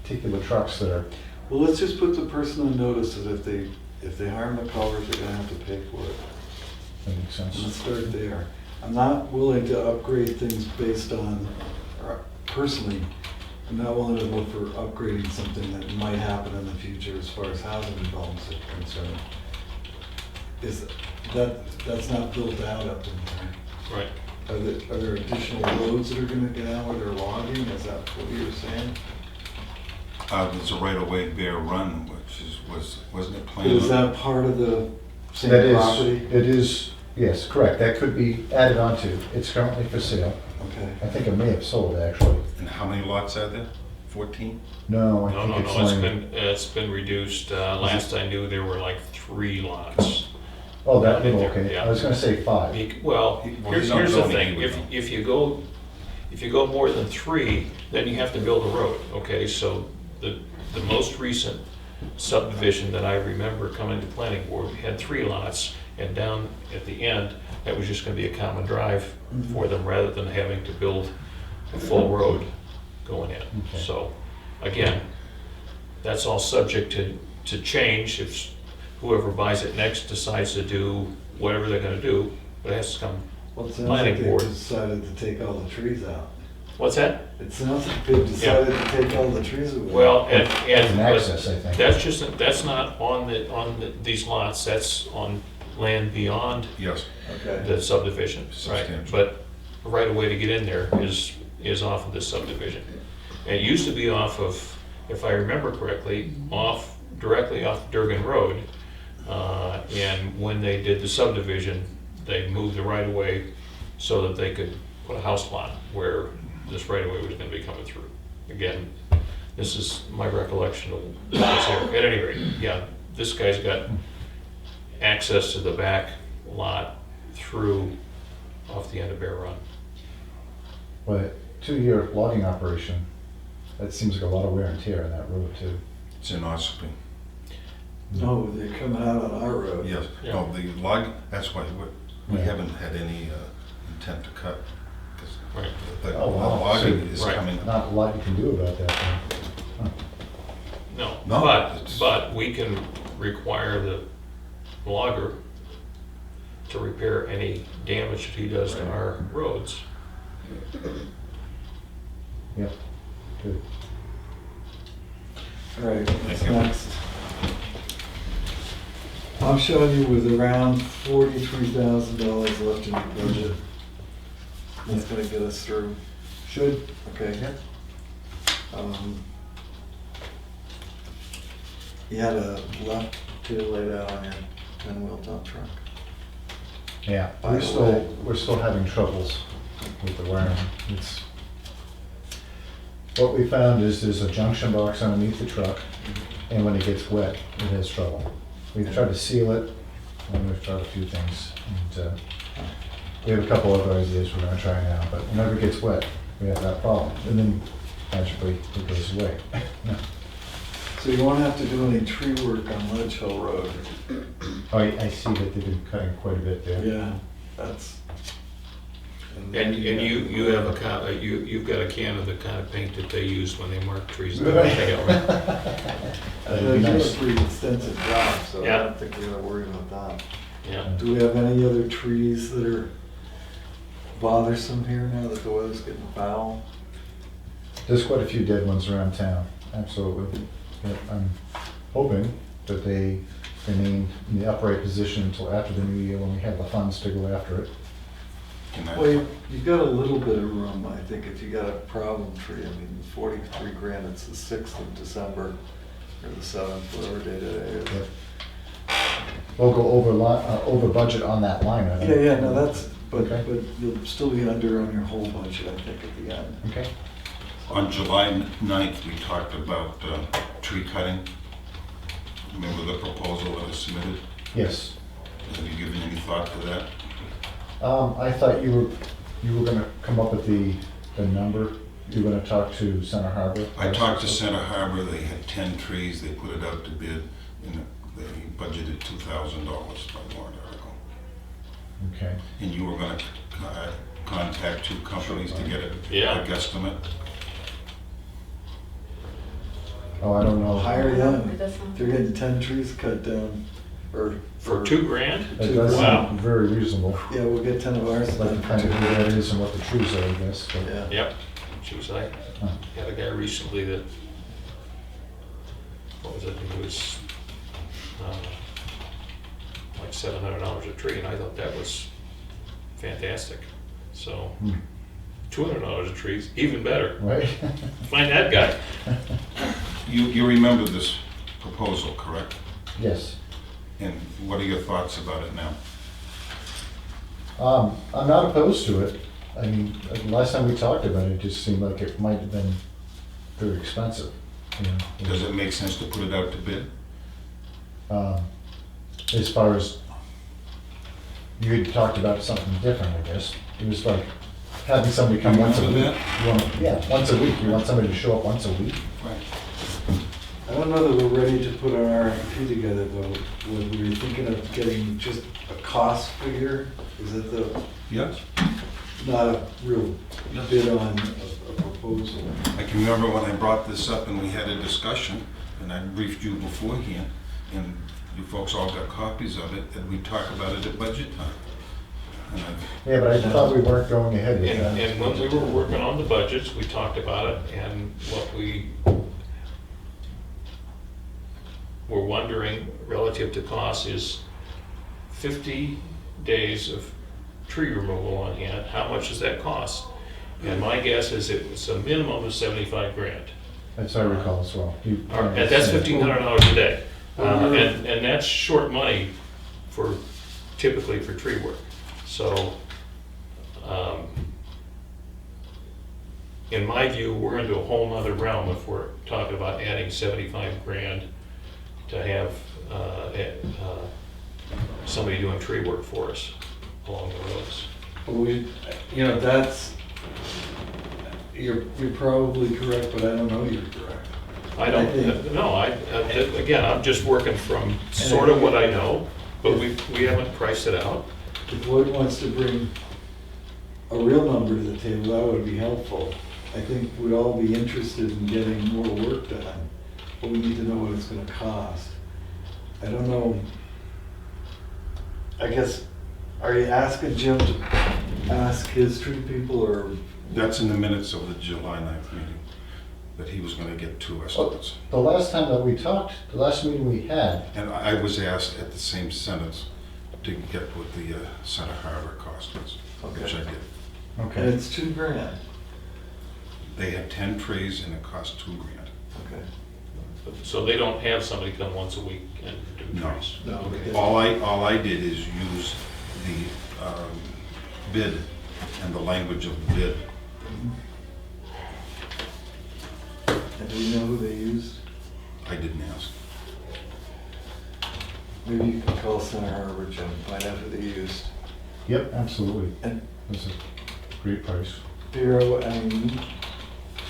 particular trucks that are, Well, let's just put the person on notice that if they harm the culvert, they're gonna have to pay for it. that makes sense. Let's start there. I'm not willing to upgrade things based on, or personally, I'm not willing to look for upgrading something that might happen in the future as far as housing developments are concerned. That's not built out up in there. Right. Are there additional roads that are gonna get out where they're logging? Is that what you're saying? There's a right-of-way Bear Run, wasn't it planned? Is that part of the same That is, property? it is, yes, correct. That could be added onto. It's currently for sale. Okay. I think it may have sold, actually. And how many lots are there? 14? No, I No, think no, it's no, only, it's been reduced. Last I knew, there were like 3 lots. oh, that I think little, they're- okay. yeah. I was gonna say 5. Well, Well, here's he's not the zoning thing, either, though. if you go more than 3, then you have to build a road, okay? So the most recent subdivision that I remember coming to planning board had 3 lots, and down at the end, that was just gonna be a common drive for them, rather than having to build a full road going in. Okay. So, again, that's all subject to change if whoever buys it next decides to do whatever they're gonna do, but it has to come. Well, it sounds Planning like they board. decided to take all the trees out. What's that? It sounds like they've decided to take all the trees away. Well, and, It's an but access, I think. that's not on these lots, that's on land beyond Yes. Okay. the subdivision, right? Substantial. But the right of way to get in there is off of this subdivision. And it used to be off of, if I remember correctly, directly off Durgan Road. And when they did the subdivision, they moved the right of way so that they could put a house lot where this right of way was gonna be coming through. Again, this is my recollection of what's here. At any rate, yeah, this guy's got access to the back lot through off the end of Bear Run. But 2-year logging operation, that seems like a lot of wear and tear on that road too. It's in Ossipee. No, they're coming out on our road. Yes. Yeah. No, the log, that's why we Yeah. haven't had any intent to cut. 'Cause Right. The Oh, wow. logging So- is Right. coming. Not a lot you can do about that. Huh. No, No, it's- but we can require the logger to repair any damage that he does to our roads. Yep, good. All right, what's Thank you. next? I'm showing you with around $43,000 left in your budget. That's gonna get us through. Should, Okay. You had a left tail laid out on your 10-wheel dump truck. yeah, By the we're still having troubles with the wiring. It's, what we found is there's a junction box underneath the truck, and when it gets wet, it has trouble. We've tried to seal it, and we've tried a few things, and we have a couple other ideas we're gonna try now, but whenever it gets wet, we have that problem, and then magically it goes away. So you won't have to do any tree work on Ledge Hill Road. Oh, I see that they've been cutting quite a bit there. Yeah, that's. And you have you've got a can of the kind of paint that they use when they mark trees. Right. They're That'd be doing a nice. pretty extensive job, so I Yeah. don't think we're gonna worry about that. Yeah. Do we have any other trees that are bothersome here now that the weather's getting foul? There's quite a few dead ones around town, absolutely. But I'm hoping that they remain in the upright position until after the new year when we have the funds to go after it. Can I- Well, you've got a little bit of room, I think, if you got a problem tree. I mean, 43 grand, it's the 6th of December. or the 7th, whatever date it is. Yep. We'll go over budget on that line, I think. Yeah, no, that's, but Okay. you'll still be under on your whole budget, I think, at the end. Okay. On July 9th, we talked about tree cutting. Remember the proposal that was submitted? Yes. Have you given any thought to that? I thought you were gonna come up with the number. You were gonna talk to Center Harbor. I talked to Center Harbor, they had 10 trees, they put it out to bid, and they budgeted $2,000 by warrant article. Okay. And you were gonna contact 2 companies to get a guesstimate? Oh, I don't know. Hire them. It does sound- If you're getting 10 trees cut down, or. For $2,000? That does Wow. sound very reasonable. Yeah, we'll get 10 of ours Like done. kind of who that is and what the trees are, I guess. But Yeah. Yep. Geez, I Huh. had a guy recently that, what was it, he was like $700 a tree, and I thought that was fantastic. So Hmm. $200 a tree is even better. Right? Find that guy. You remember this proposal, correct? Yes. And what are your thoughts about it now? I'm not opposed to it. I mean, the last time we talked about it, it just seemed like it might have been very expensive, you know. Does it make sense to put it out to bid? As far as, you had talked about something different, I guess. It was like having somebody come once a week. Remember Yeah, once a week. You want somebody to show up once a week? Right. I don't know that we're ready to put an RFP together, though. Were we thinking of getting just a cost figure? Is that Yes. not a real Yes. bid on a proposal? I can remember when I brought this up and we had a discussion, and I briefed you beforehand, and you folks all got copies of it, and we talked about it at budget time. And Yeah, but I thought we weren't going ahead with that. And when we were working on the budgets, we talked about it, and what we were wondering relative to cost is 50 days of tree removal on hand, how much does that cost? And my guess is it was a minimum of 75 grand. That's what I recall as well. And that's $1,500 a day. And that's short money for, typically for tree work. So, in my view, we're into a whole nother realm if we're talking about adding 75 grand to have somebody doing tree work for us along the roads. That's, you're probably correct, but I don't know you're correct. I don't, again, I'm just working from sort of what I know, but we haven't priced it out. If Lloyd wants to bring a real number to the table, that would be helpful. I think we'd all be interested in getting more work done, but we need to know what it's gonna cost. I don't know. I guess, are you asking Jim to ask his tree people, or? that's in the minutes of the July 9th meeting, that he was gonna get 2 estimates. The last time that we talked, the last meeting we had, And I was asked at the same sentence to get what the Center Harbor cost was, which I did. And okay, it's $2,000. They had 10 trees and it cost $2,000. Okay. So they don't have somebody come once a week and do No. trees? No, okay. All I did is use the bid and the language of the bid. And do we know who they used? I didn't ask. Maybe you can call Center Harbor, Jim, find out who they used. yep, absolutely. And It was a great price. figure out, I mean,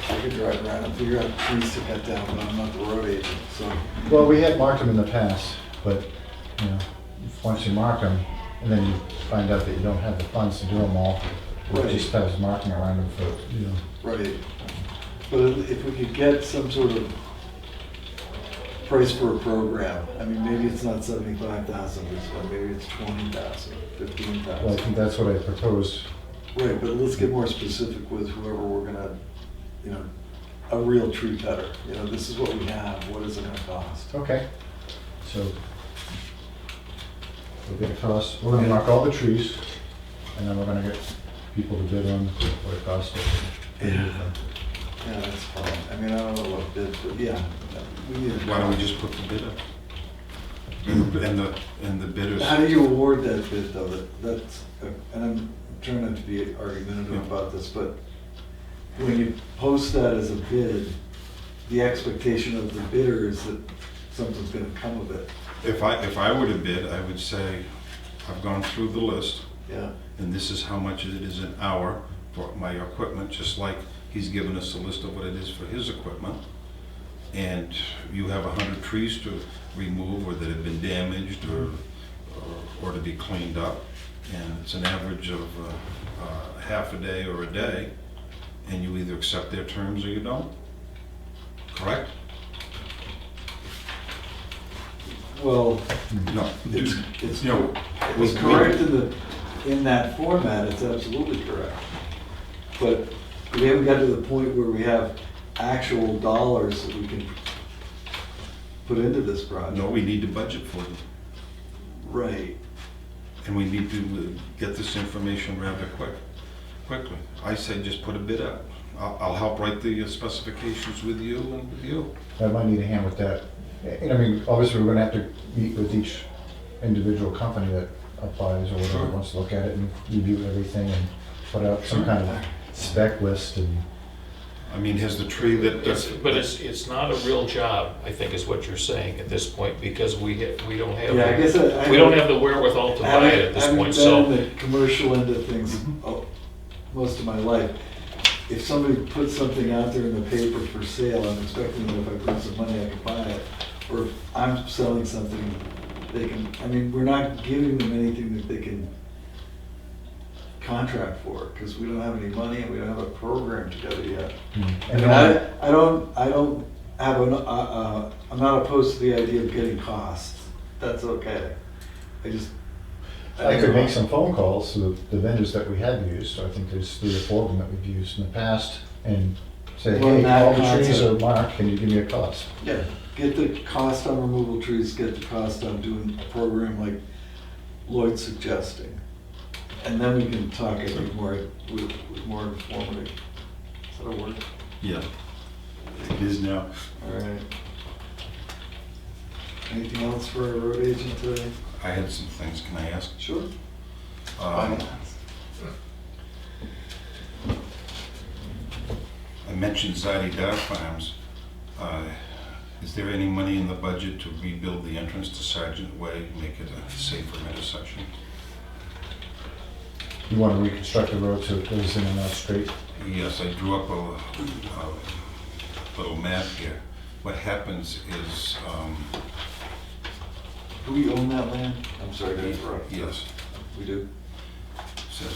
I could drive around and figure out trees to cut down, but I'm not the road agent, so. Well, we had marked them in the past, but, you know, once you mark them, and then you find out that you don't have the funds to do them all, Right. it just has marking around them for, you know. Right. But if we could get some sort of price for a program, I mean, maybe it's not 75,000, maybe it's 20,000, Well, I 15,000. think that's what I proposed. Right, but let's get more specific with whoever we're gonna, you know, a real tree cutter. You know, this is what we have, what is it gonna cost? Okay, so we'll get a cost, we're gonna mark all the trees, and then we're gonna get people to bid on what it costs to remove them. Yeah, that's fine. I mean, I don't know what bid, but yeah, we need. Why don't we just put the bid up? And the bidders. How do you award that bid though? That's, and I'm trying not to be argumentative about this, but when you post that as a bid, the expectation of the bidder is that something's gonna come of it. If I were to bid, I would say, I've gone through the list, Yeah, and this is how much it is an hour for my equipment, just like he's given us a list of what it is for his equipment. And you have 100 trees to remove, or that have been damaged, or to be cleaned up. And it's an average of half a day or a day, and you either accept their terms or you don't. Correct? well, No. it's, No. it's correct in that format, it's absolutely correct. But we haven't got to the point where we have actual dollars that we can put into this project. No, we need to budget for them, Right. and we need to get this information rather quickly. I say just put a bid up. I'll help write the specifications with you and with you. I might need a hand with that. And I mean, obviously, we're gonna have to meet with each individual company that applies or whatever, Sure. wants to look at it and review everything and put out some kind of spec list and. I mean, has the tree that, But it's not a real job, I think is what you're saying at this point, because we don't have, Yeah, I guess we don't have the wherewithal to buy it at this point, so. Having been in the commercial end of things most of my life, if somebody puts something out there in the paper for sale, I'm expecting that if I put some money, I can buy it. Or if I'm selling something, they can, I mean, we're not giving them anything that they can contract for, because we don't have any money and we don't have a program together yet. I mean, I don't have I'm not opposed to the idea of getting costs. That's okay. I could make some phone calls to the vendors that we have used, so I think there's 3 or 4 of them that we've used in the past, and say, Well, hey, that all the trees concept- are marked, can you give me a cost? Yeah, get the cost on removal trees, get the cost on doing a program like Lloyd's suggesting. And then we can talk, I think, more informative. Is that a word? yeah, it is now. All right. Anything else for our road agent today? I had some things, can I ask? Sure. I mentioned Zadie Dairy Farms. Is there any money in the budget to rebuild the entrance to Sergeant Way, make it a safer intersection? You want to reconstruct the road so it goes in and out straight? Yes, I drew up a little map here. What happens is, Do we own that land? I'm sorry to interrupt. yes, We do? says,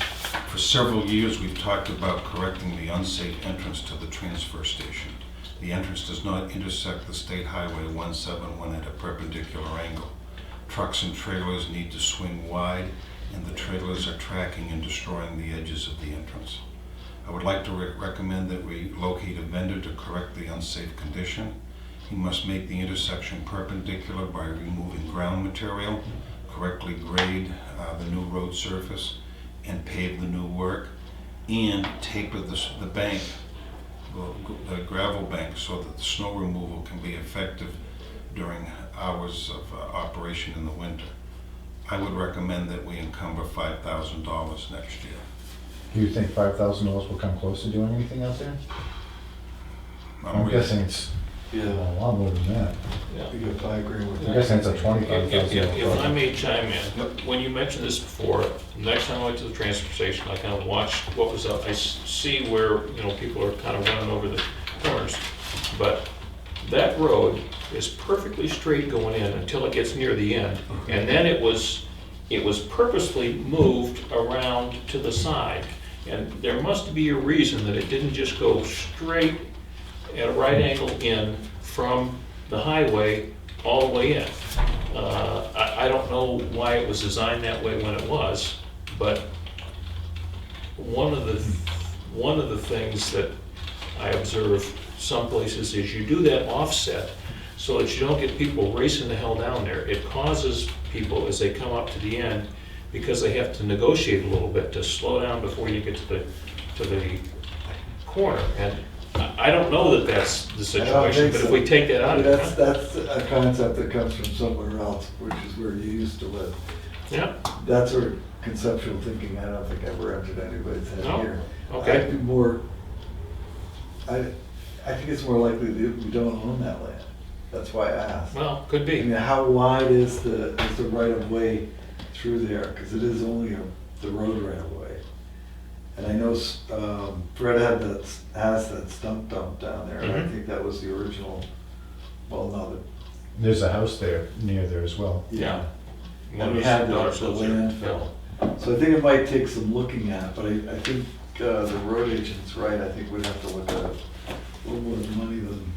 for several years, we've talked about correcting the unsafe entrance to the transfer station. The entrance does not intersect the State Highway 171 at a perpendicular angle. Trucks and trailers need to swing wide, and the trailers are tracking and destroying the edges of the entrance. I would like to recommend that we locate a vendor to correct the unsafe condition. He must make the intersection perpendicular by removing ground material, correctly grade the new road surface, and pave the new work, and taper the bank, the gravel bank, so that the snow removal can be effective during hours of operation in the winter. I would recommend that we encumber $5,000 next year. Do you think $5,000 will come close to doing anything out there? I'm really- guessing it's a Yeah. lot more than that. Yeah. We got $5,000 worth I'm of. guessing it's a $25,000. If I may chime in, when you mentioned this before, next time I went to the transfer station, I kind of watched what was up. I see where, people are kind of running over the corners. But that road is perfectly straight going in until it gets near the end. And then it was purposely moved around to the side. And there must be a reason that it didn't just go straight at a right angle in from the highway all the way in. I don't know why it was designed that way when it was, but one of the things that I observe some places is you do that offset so that you don't get people racing the hell down there. It causes people, as they come up to the end, because they have to negotiate a little bit to slow down before you get to the corner. And I don't know that that's the I don't situation, think but if so. we take that out of That's, it, that's a concept that comes from somewhere else, which is where you used to live. yeah, That sort of conceptual thinking, I don't think ever entered anybody's head No? here. Okay. I'd be more, I think it's more likely that we don't own that land. That's why I asked. well, could I mean, be. how wide is the right of way through there? Because it is only the road right of way. And I know Fred has that stump dump down there, and I Mhm. think that was the original, well, no, There's a house there, near there as well. yeah. One And of we his had the daughters lives there. landfill. So I think it might take some looking at, but I think the road agent's right. I think we'd have to look at a little more money than,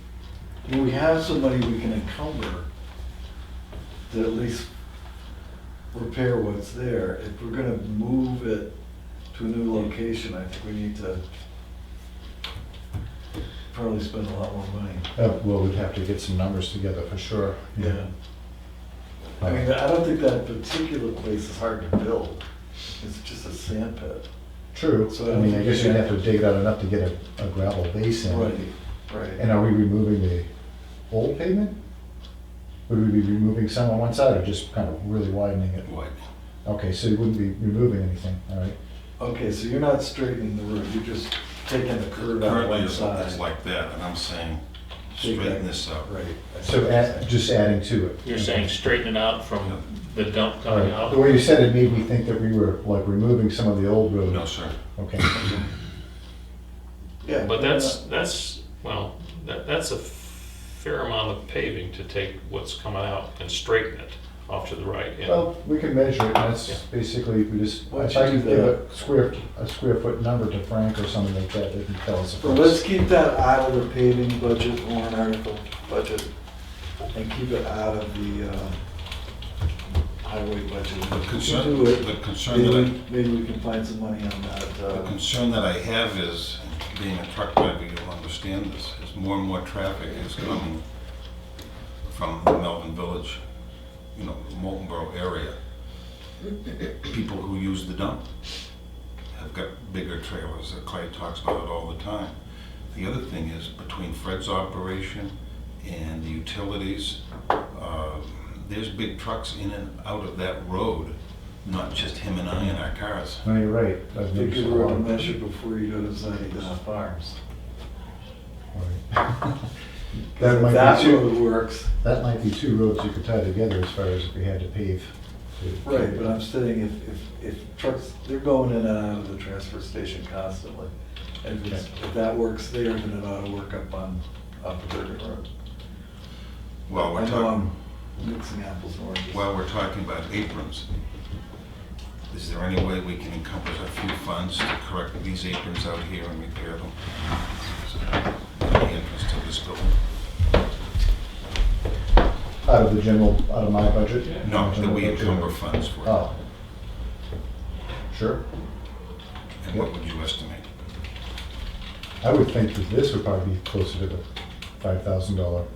I mean, we have some money we can encumber to at least repair what's there. If we're gonna move it to a new location, I think we need to probably spend a lot more money. Well, we'd have to get some numbers together for sure. I mean, I don't think that particular place is hard to build. It's just a sand pit. True, So I mean, I guess you'd have to dig it out enough to get a gravel base in. Right, right. And are we removing the old pavement? Would we be removing some on one side or just kind of really widening it? What? Okay, so you wouldn't be removing anything, all right? Okay, so you're not straightening the road, you're just taking the curve out Currently, one it's side. like that, and I'm saying, Take straighten that- this out. Right. So just adding to it. You're saying straighten it out from the dump All coming right. out? The way you said it made me think that we were like removing some of the old road. No, sir. Okay. Yeah. But that's, well, that's a fair amount of paving to take what's coming out and straighten it off to the right. And Well, we can measure it, and that's Yeah. basically, we just, Why don't if I you can do give that? a square foot number to Frank or something like that, they can tell us. So let's keep that out of the paving budget, warrant article budget, and keep it out of the highway budget. The If we concern, do it, the concern that maybe we can find some money on that. the concern that I have is, being a truck driver, you'll understand this, is more and more traffic is coming from the Melvin Village, Moltenboro area. People who use the dump have got bigger trailers, that Clay talks about it all the time. The other thing is, between Fred's operation and the utilities, there's big trucks in and out of that road, not just him and I in our cars. No, you're right. I've Take noticed your a road lot. and measure before you go to Zionist Farms. Right. Because if that road works, That might be two roads you could tie together as far as if we had to pave. right, but I'm saying if trucks, they're going in and out of the transfer station constantly. And if that works there, then it ought to work up the Bergen Road. Well, I we're know talking, I'm mixing apples and oranges. while we're talking about aprons, is there any way we can encompass a few funds to correct these aprons out here and repair them? The entrance to this building? Out of the general, out of my budget? No, that General we budget. encumber funds for. Oh. Sure. And what would you estimate? I would think that this would probably be closer to the $5,000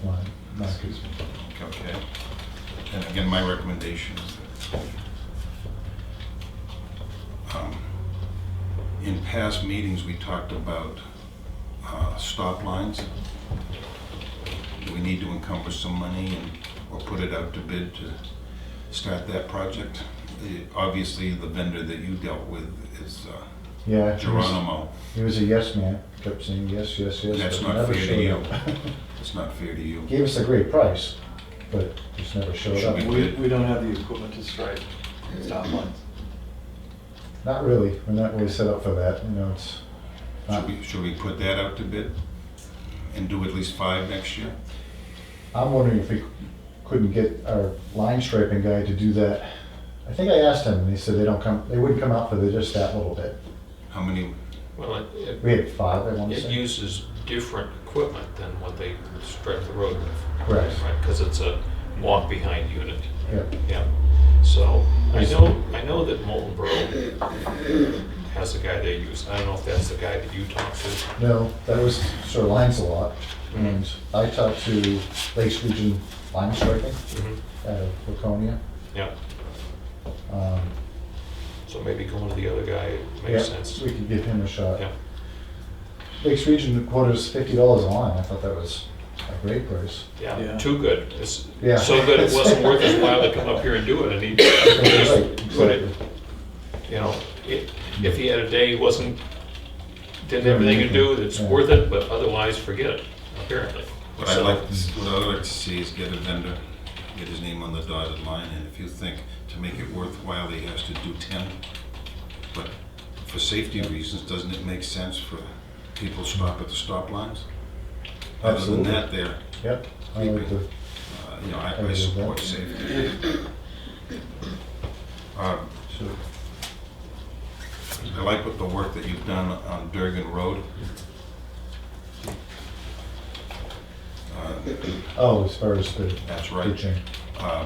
line. Not- Okay. And again, my recommendation is that in past meetings, we talked about stop lines. Do we need to encumber some money or put it out to bid to start that project? Obviously, the vendor that you dealt with is Yeah. Geronimo. He was a yes man, kept saying yes, yes, yes. That's but not never fair to showed you. up. It's not fair to you. Gave us a great price, but just never showed Should up. we- We don't have the equipment to strike stop lines. Not really, we're not really set up for that, it's not. Should we put that out to bid and do at least 5 next year? I'm wondering if we couldn't get our line striping guy to do that. I think I asked him, and he said they wouldn't come out for just that little bit. How many, Well, We had 5, I want to it say. uses different equipment than what they stripe the road with. Correct. Right, because it's a walk-behind unit. Yeah. Yeah, so I know that Moltenboro has a guy they use. I don't know if that's the guy that you talked to. No, that was Sir Lancelot, and I talked to Lakes Region Line Striping out of Laconia. Yeah, Um, so maybe going to the other guy yeah, makes sense. we could give him a shot. Yeah, Lakes Region quotas $50 a line. I thought that was a great price. Yeah, Yeah. too good. It's Yeah. so good it wasn't worth his while to come up here and do it, and he just Right, put it, exactly. you know, if he had a day he didn't have anything to do, it's Yeah. worth it, but otherwise, forget it, apparently. What So- what I'd like to see is get a vendor, get his name on the dotted line, and if you think to make it worthwhile, he has to do 10. But for safety reasons, doesn't it make sense for people to stop at the stop lines? Other than Absolutely. that, they're, Yep. I like the, you know, I I agree with support that. safety. Uh, so, I like what the work that you've done on Durgan Road. oh, as far as the That's right. ditching. Uh,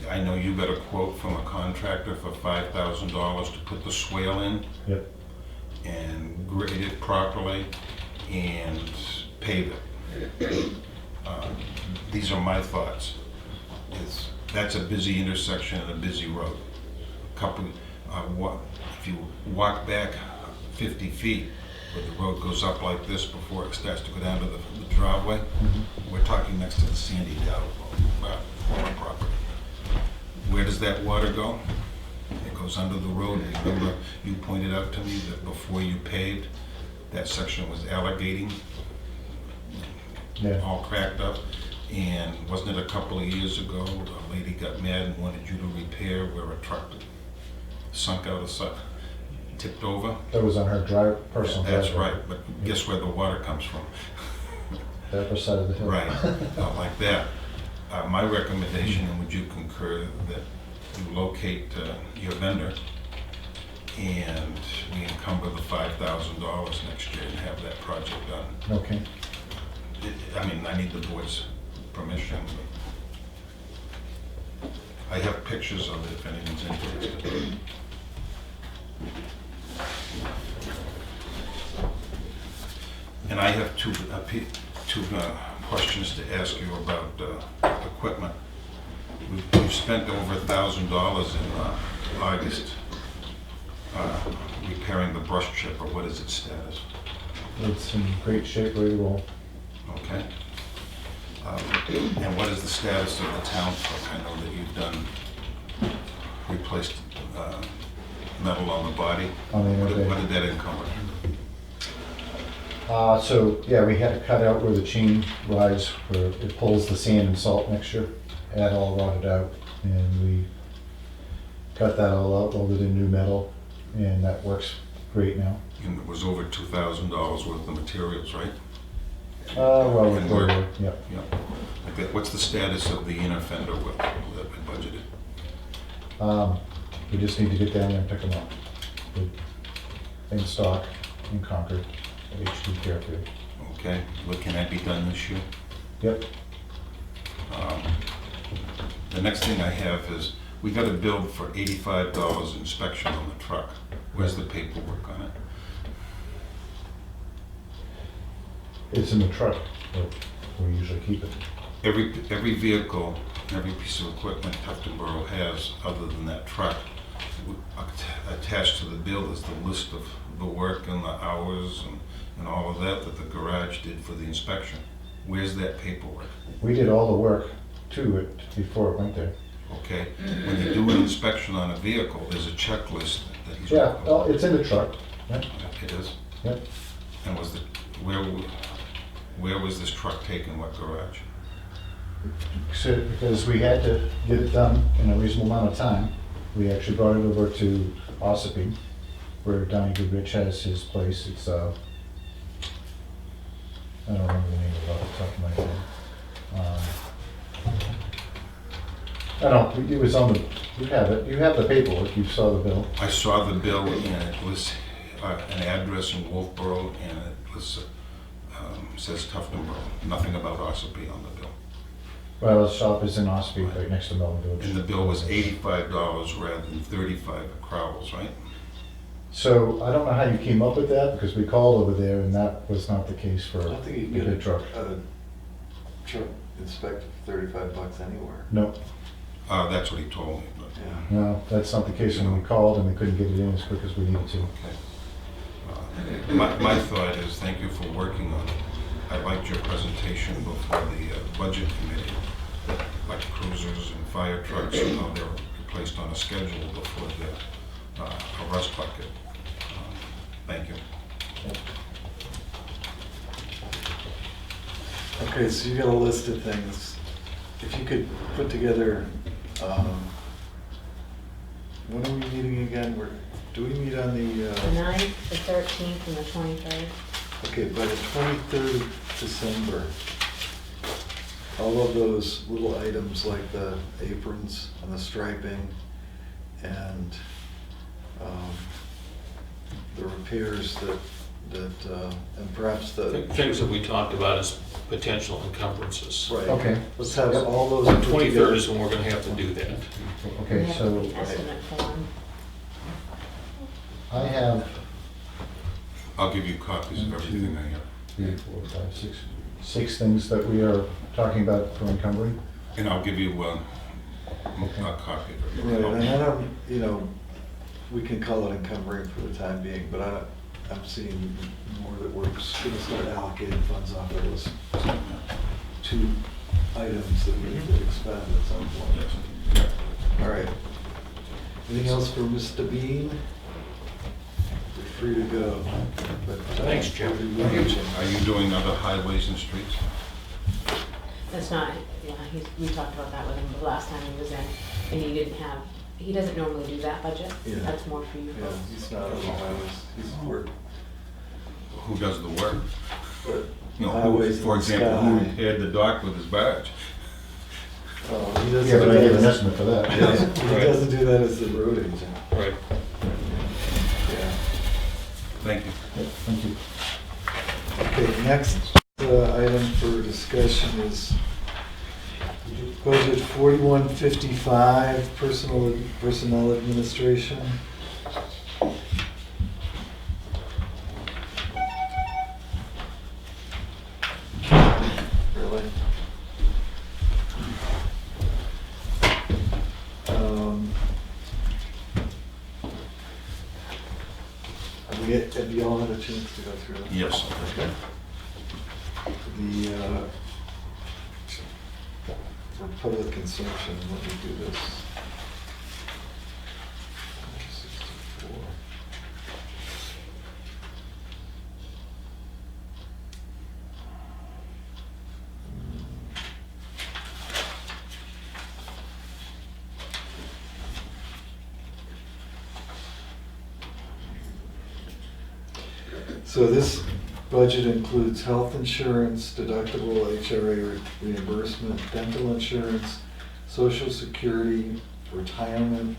I know you got a quote from a contractor for $5,000 to put the swale in Yep. and grade it properly and pave it. These are my thoughts. That's a busy intersection and a busy road. If you walk back 50 feet, where the road goes up like this before it starts to go down to the driveway, we're talking next to the Sandy Dow property. Where does that water go? It goes under the road. Remember, you pointed out to me that before you paved, that section was alligating, Yeah. all cracked up. And wasn't it a couple of years ago, a lady got mad and wanted you to repair where a truck sunk out of sight, tipped over? That was on her personal That's driveway. right, but guess where the water comes from? The upper side of the hill. Right, like that. My recommendation, and would you concur, that you locate your vendor and we encumber the $5,000 next year and have that project done? Okay. I mean, I need the board's permission. But I have pictures of it if anyone's interested. And I have two questions to ask you about equipment. We've spent over $1,000 in August repairing the brush chipper. What is its status? It's in great shape, ready to roll. Okay. And what is the status of the town truck? I know that you've replaced metal on the body. On the What inner did bay. what did that encumber? So, yeah, we had to cut out where the chain rides, where it pulls the sand and salt mixture. That all rotted out, and we cut that all out, welded in new metal, and that works great now. And it was over $2,000 worth of materials, right? Well, And we're, work. yep. Yeah. Okay. What's the status of the inner fender work that we budgeted? We just need to get down there and pick them up. They're in stock, in Concord, at HD Fairfield. Okay. What can that be done this year? Yep. The next thing I have is, we got a bill for $85 inspection on the truck. Where's the paperwork on it? It's in the truck, but we usually keep it. Every vehicle, every piece of equipment Tufton Borough has, other than that truck, attached to the bill is the list of the work and the hours and all of that the garage did for the inspection. Where's that paperwork? We did all the work to it before it went there. Okay, when you do an inspection on a vehicle, there's a checklist that he's. Yeah, well, it's in the truck. Yep. It is? Yep. And where was this truck taken, what garage? So, because we had to get it done in a reasonable amount of time, we actually brought it over to Ossipee, where Donnie Goodrich has his place. It's, I don't remember the name of it off the top of my head. I don't, it was on the, you have the paperwork, you saw the bill. I saw the bill and it was an address in Wolfboro and it was, says Tufton Borough, nothing about Ossipee on the bill. Well, the shop is in Ossipee, right next to Melvin Village. And the bill was $85 rather than $35 at Crowell's, right? So I don't know how you came up with that, because we called over there and that was not the case for I the don't think you big can get truck. a truck inspected for $35 anywhere. No, That's what he told me, but, Yeah. no, that's not the case when we called and we couldn't get it in as quick as we needed to. okay. My thought is, thank you for working on it. I liked your presentation before the budget committee, like cruisers and fire trucks, and how they're placed on a schedule before the rust bucket. Thank you. Okay, so you got a list of things. If you could put together, when are we meeting again? Do we meet on The the, 9th, the 13th, and the 23rd. okay, by the 23rd of December, all of those little items like the aprons and the striping and the repairs and perhaps the. Things that we talked about as potential encumbrances. Right. Okay. Let's have Yep. all those. The put 23rd together. is when we're gonna have to do that. Okay, We have so the estimate form. I have I'll give you copies of everything I have. 3, 4, 5, 6, 6 things that we are talking about for encumbering. And I'll give you a copy of Right, everything. and I don't, we can call it encumbering for the time being, but I'm seeing more that we're gonna start allocating funds off of those 2 items that we need to expend at some point. Yes. All right. Anything else for Mr. Bean? You're free to go. But, Thanks, Jim. Are you doing other highways and streets? That's not, yeah, we talked about that with him the last time he was in, and he doesn't normally do that budget. Yeah. That's more for you Yeah, folks. he's not on the highways, he's work. Who does the work? But You know, highways for in the example, who sky. repaired the dock with his barge? He doesn't Yeah, but I do gave an that as- estimate for that. He doesn't do that as the road agent. Right. Yeah. Thank you. Yeah, thank you. Okay, next item for discussion is budget 4155, personnel administration. Really? Have you all had a chance to go through it? Yes. Okay. For public consumption, let me do this. 64. So this budget includes health insurance, deductible HRA reimbursement, dental insurance, social security, retirement,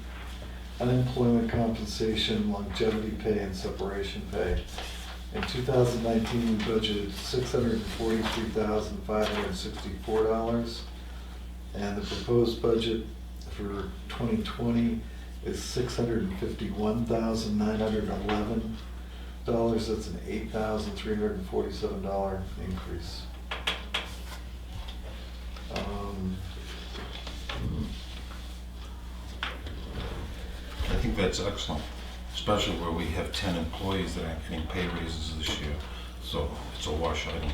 unemployment compensation, longevity pay, and separation pay. In 2019, we budgeted $643,564, and the proposed budget for 2020 is $651,911. That's an $8,347 increase. I think that's excellent, especially where we have 10 employees that aren't getting pay raises this year. So it's a wash item.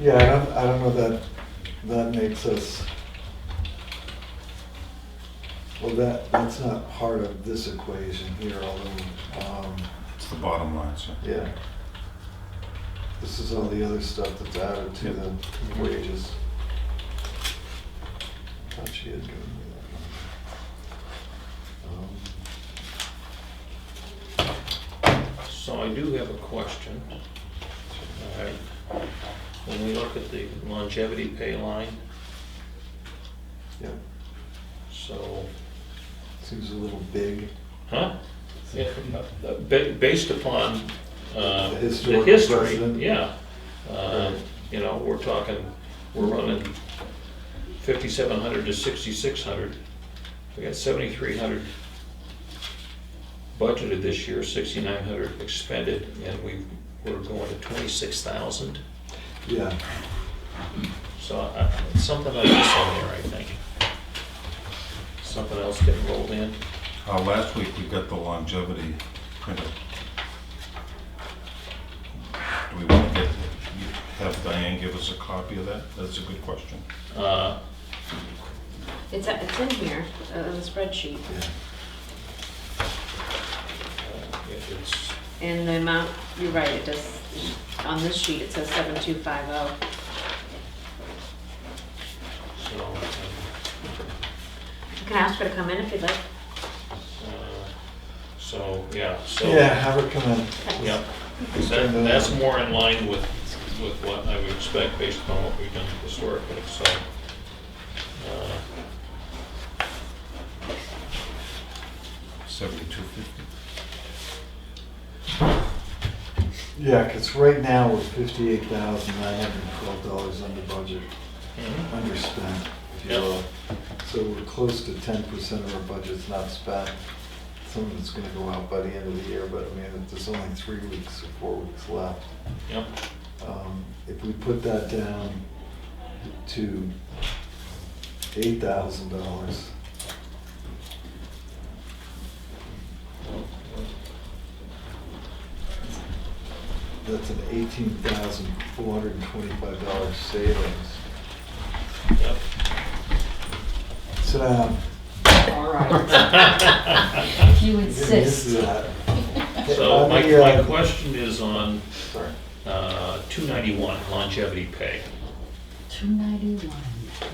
Yeah, I don't know that makes us, well, that's not part of this equation here, although, It's the bottom line, sir. yeah. This is all the other stuff that's added to the wages. Thought she had given me that one. So I do have a question. All right. When we look at the longevity pay line, Yeah, so, seems a little big. huh? Yeah, based upon the historical history, precedent. yeah. Right. You know, we're running 5,700 to 6,600. We got 7,300 budgeted this year, 6,900 expended, and we're going to 26,000. Yeah, So something like this on there, I think. Something else else getting rolled in. Last week we got the longevity printer. Do we want to have Diane give us a copy of that? That's a good question. It's in here, on the spreadsheet. It's, And the amount, you're right, it does, on this sheet, it says 7250. so, You can ask her to come in if you'd like. so, yeah, so. Yeah, have her come in. Yep. That's more in line with what I would expect based upon what we've done historically, so. $72.50. Yeah, because right now we're $58,912 under budget, underspent, if you Yep. will. So we're close to 10% of our budget's not spent. Some of it's gonna go out by the end of the year, but I mean, there's only 3 weeks or 4 weeks left. Yep, If we put that down to $8,000, that's an $18,425 savings. yep. Sit down. All right. If you Get used to insist. that. So On my the, question is on Sorry. 291, longevity pay. 291.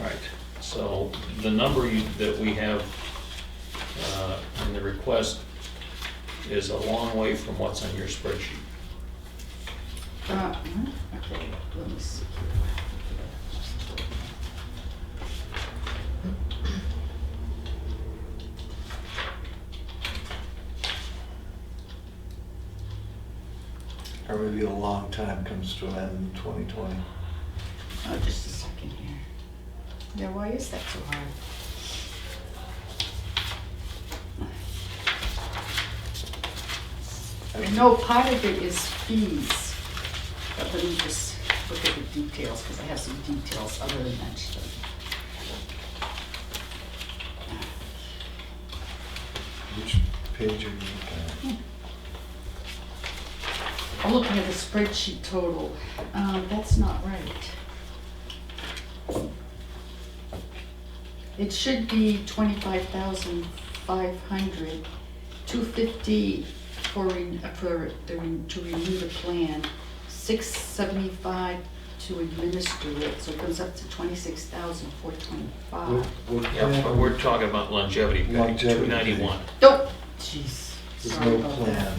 Right. So the number that we have in the request is a long way from what's on your spreadsheet. Okay, let me see. Or maybe a long time comes to an end in 2020. Oh, just a second here. Yeah, why is that so hard? I know part of it is fees, but let me just look at the details, because I have some details other than that stuff. Which page are you looking I'm looking at the spreadsheet total. That's not right. It should be 25,500, 250 to renew the plan, 675 to administer it, so it comes up to 26,425. What Yeah, but plan? we're talking about longevity pay, Longevity pay. 291. Oh, jeez. There's Sorry no about that. plan.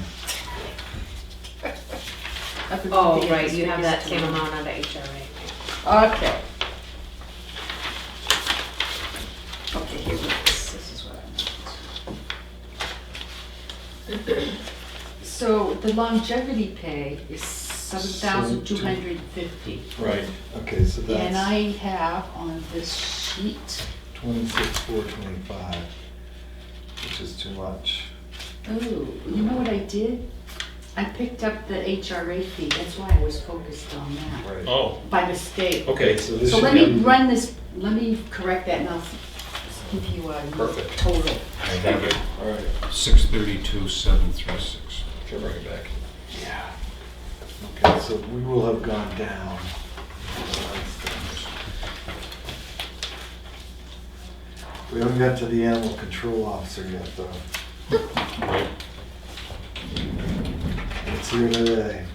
I've been Oh, looking at right, this you have figures that same too. amount under HRA. Okay. Okay, here it is. This is what I meant. So the longevity pay is 7,250. Right. Okay, so And that's I have on this sheet, 26,425, which is too much. oh, you know what I did? I picked up the HRA fee, that's why I was focused on that, Right. Oh, by mistake. okay. So this So should let me be- run this, let me correct that and I'll give you a Perfect. total. Thank you. All right. 632,736. She'll bring it back. Yeah. Okay, so we will have gone down. We haven't got to the animal control officer yet, though. Right. It's here today.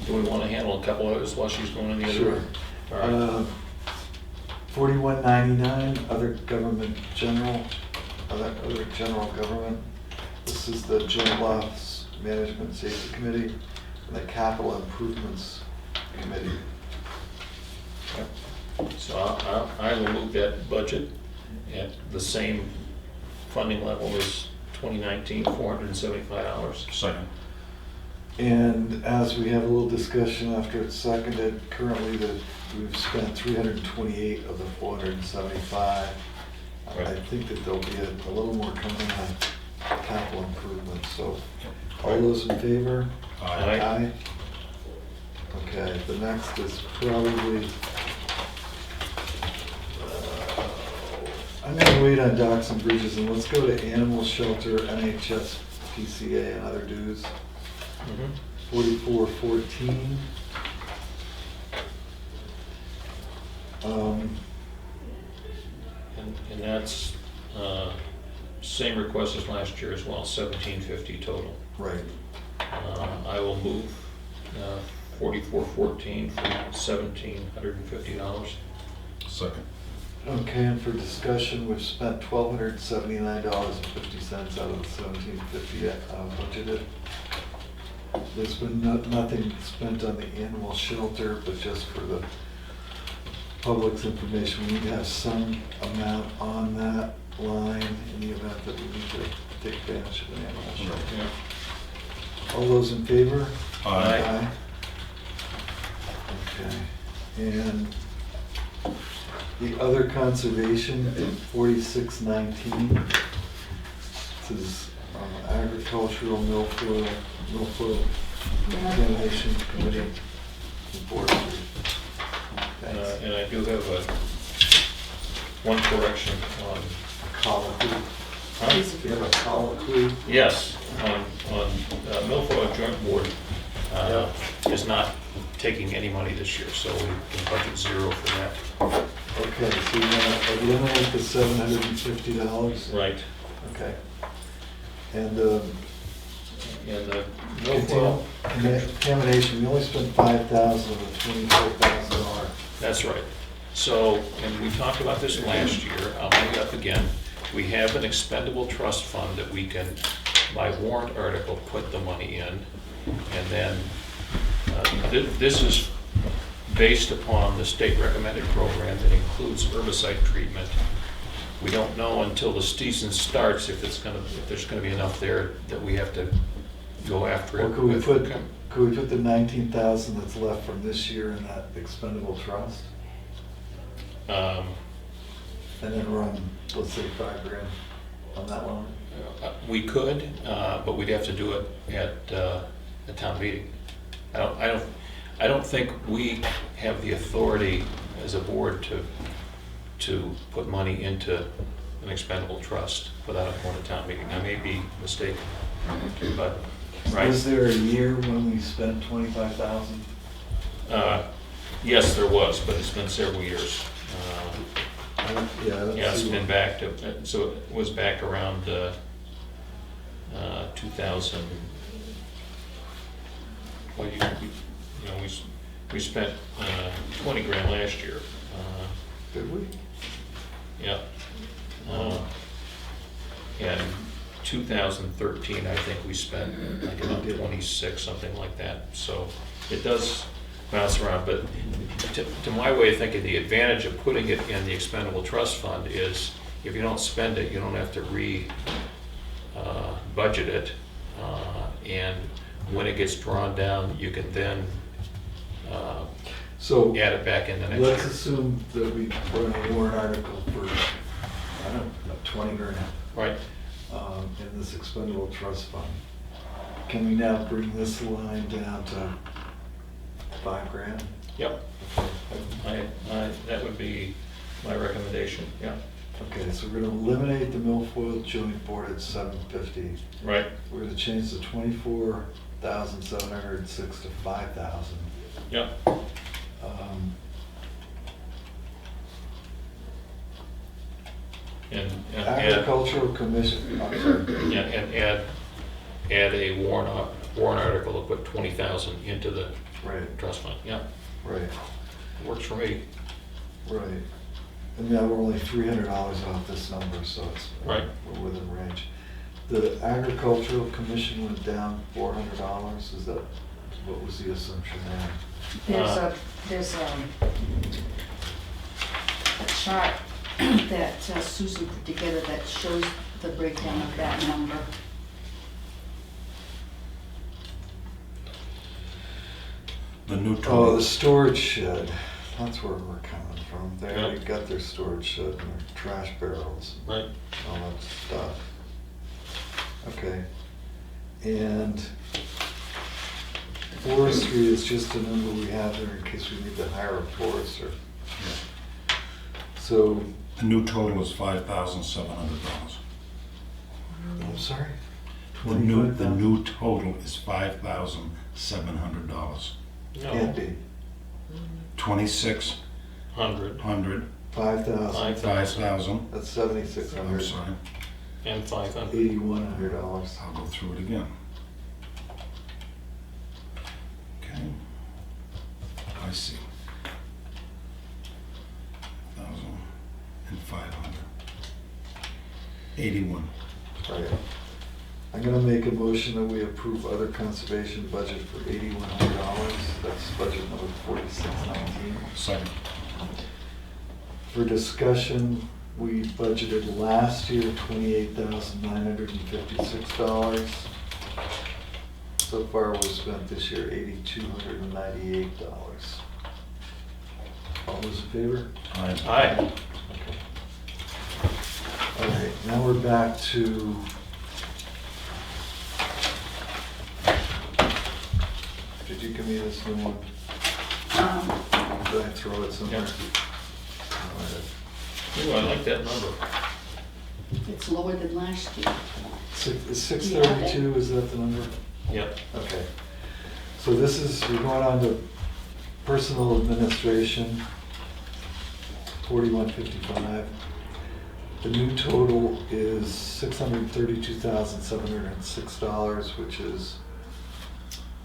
Do we want to handle a couple others while she's going in the other Sure. room? All right. 4199, other government general, other general government. This is the Joint Loss Management Safety Committee and the Capital Improvements Committee. So I will move that budget at the same funding level as 2019, $475. Second. And as we have a little discussion after it's seconded, currently we've spent 328 of the 475. I Right. think that there'll be a little more coming on capital improvements, so all those in favor? Aye. Aye. Okay, the next is probably, I'm gonna wait on docks and bridges and let's go to animal shelter, NHS, PCA and other dues. Mhm. 4414. And that's, same request as last year as well, 1750 total. Right. I will move 4414 for $1,750. Second. Okay, and for discussion, we've spent $1,279.50 out of the 1750 budgeted. There's been nothing spent on the animal shelter, but just for the public's information, we need to have some amount on that line in the event that we need to take advantage of an animal shelter. Yeah. All those in favor? Aye. Okay, and the other conservation in 4619, this is agricultural milfoil contamination committee and forestry. Thanks. And I do have one correction on, Colloquy. huh? Do you have a colloquy? Yes, on Milfoil Joint Board is not taking any money this year, so we can budget zero for that. Okay, so you're gonna eliminate the $750? Right. Okay. And And the Milfoil, contamination, we only spent $5,000 of the $24,000. that's right. So, and we talked about this last year, I'll bring it up again. We have an expendable trust fund that we can, by warrant article, put the money in. And then, this is based upon the state recommended program that includes herbicide treatment. We don't know until the season starts if there's gonna be enough there that we have to go after it. Or could we with- put the 19,000 that's left from this year in that expendable trust? And then run, let's say, $5,000 on that one? We could, but we'd have to do it at a town meeting. I don't think we have the authority as a board to put money into an expendable trust without it going to town meeting. I may be mistaken, but, right. Was there a year when we spent 25,000? Yes, there was, but it's been several years. Yeah, Yeah, it's been back to, so it was back around 2000. Well, we spent 20 grand last year. Did we? Yeah. And 2013, I think we spent like about 26, something like that. So it does bounce around, but to my way of thinking, the advantage of putting it in the expendable trust fund is if you don't spend it, you don't have to budget it. And when it gets drawn down, you can then So add it back in the next let's year. assume that we run a warrant article for, I don't know, 20 grand Right? in this expendable trust fund. Can we now bring this line down to $5,000? Yep. That would be my recommendation, yeah. Okay, so we're gonna eliminate the milfoil joint board at 750. Right, We're gonna change the 24,706 to 5,000. yeah. And add, Agricultural commission, I'm sorry. yeah, and add a warrant article to put 20,000 into the Right, trust fund, yeah. right, Works for me. right. And now we're only $300 off this number, so it's, Right. we're within range. The agricultural commission went down $400, is that, what was the assumption there? There's a chart that Susan put together that shows the breakdown of that number. The new Oh, the total, storage shed, that's where we're coming from. They Yeah. already got their storage shed and their trash barrels, Right. all that stuff. Okay, and forestry is just a number we have there in case we need to hire a forester. So The new total is $5,700. I'm sorry? The new total is $5,700. Can't No, be. 100, 2,600, 5,000, 5,000. that's I'm 7,600, sorry, and 500. $8,100. I'll go through it again. Okay. I see. 1,500. 81. Right. I'm gonna make a motion that we approve other conservation budget for $8,100. That's budget number 4619. Second. For discussion, we budgeted last year $28,956. So far, we've spent this year $8,298. All those in favor? Aye. Aye. Okay. All right, now we're back to did you give me this new one? Did I throw it somewhere? Yeah. Oh, Ooh, I like that number. It's lower than last year. Is 632, is that the number? Yep. Okay. So this is, we're going on to personal administration, 4155. The new total is $632,706, which is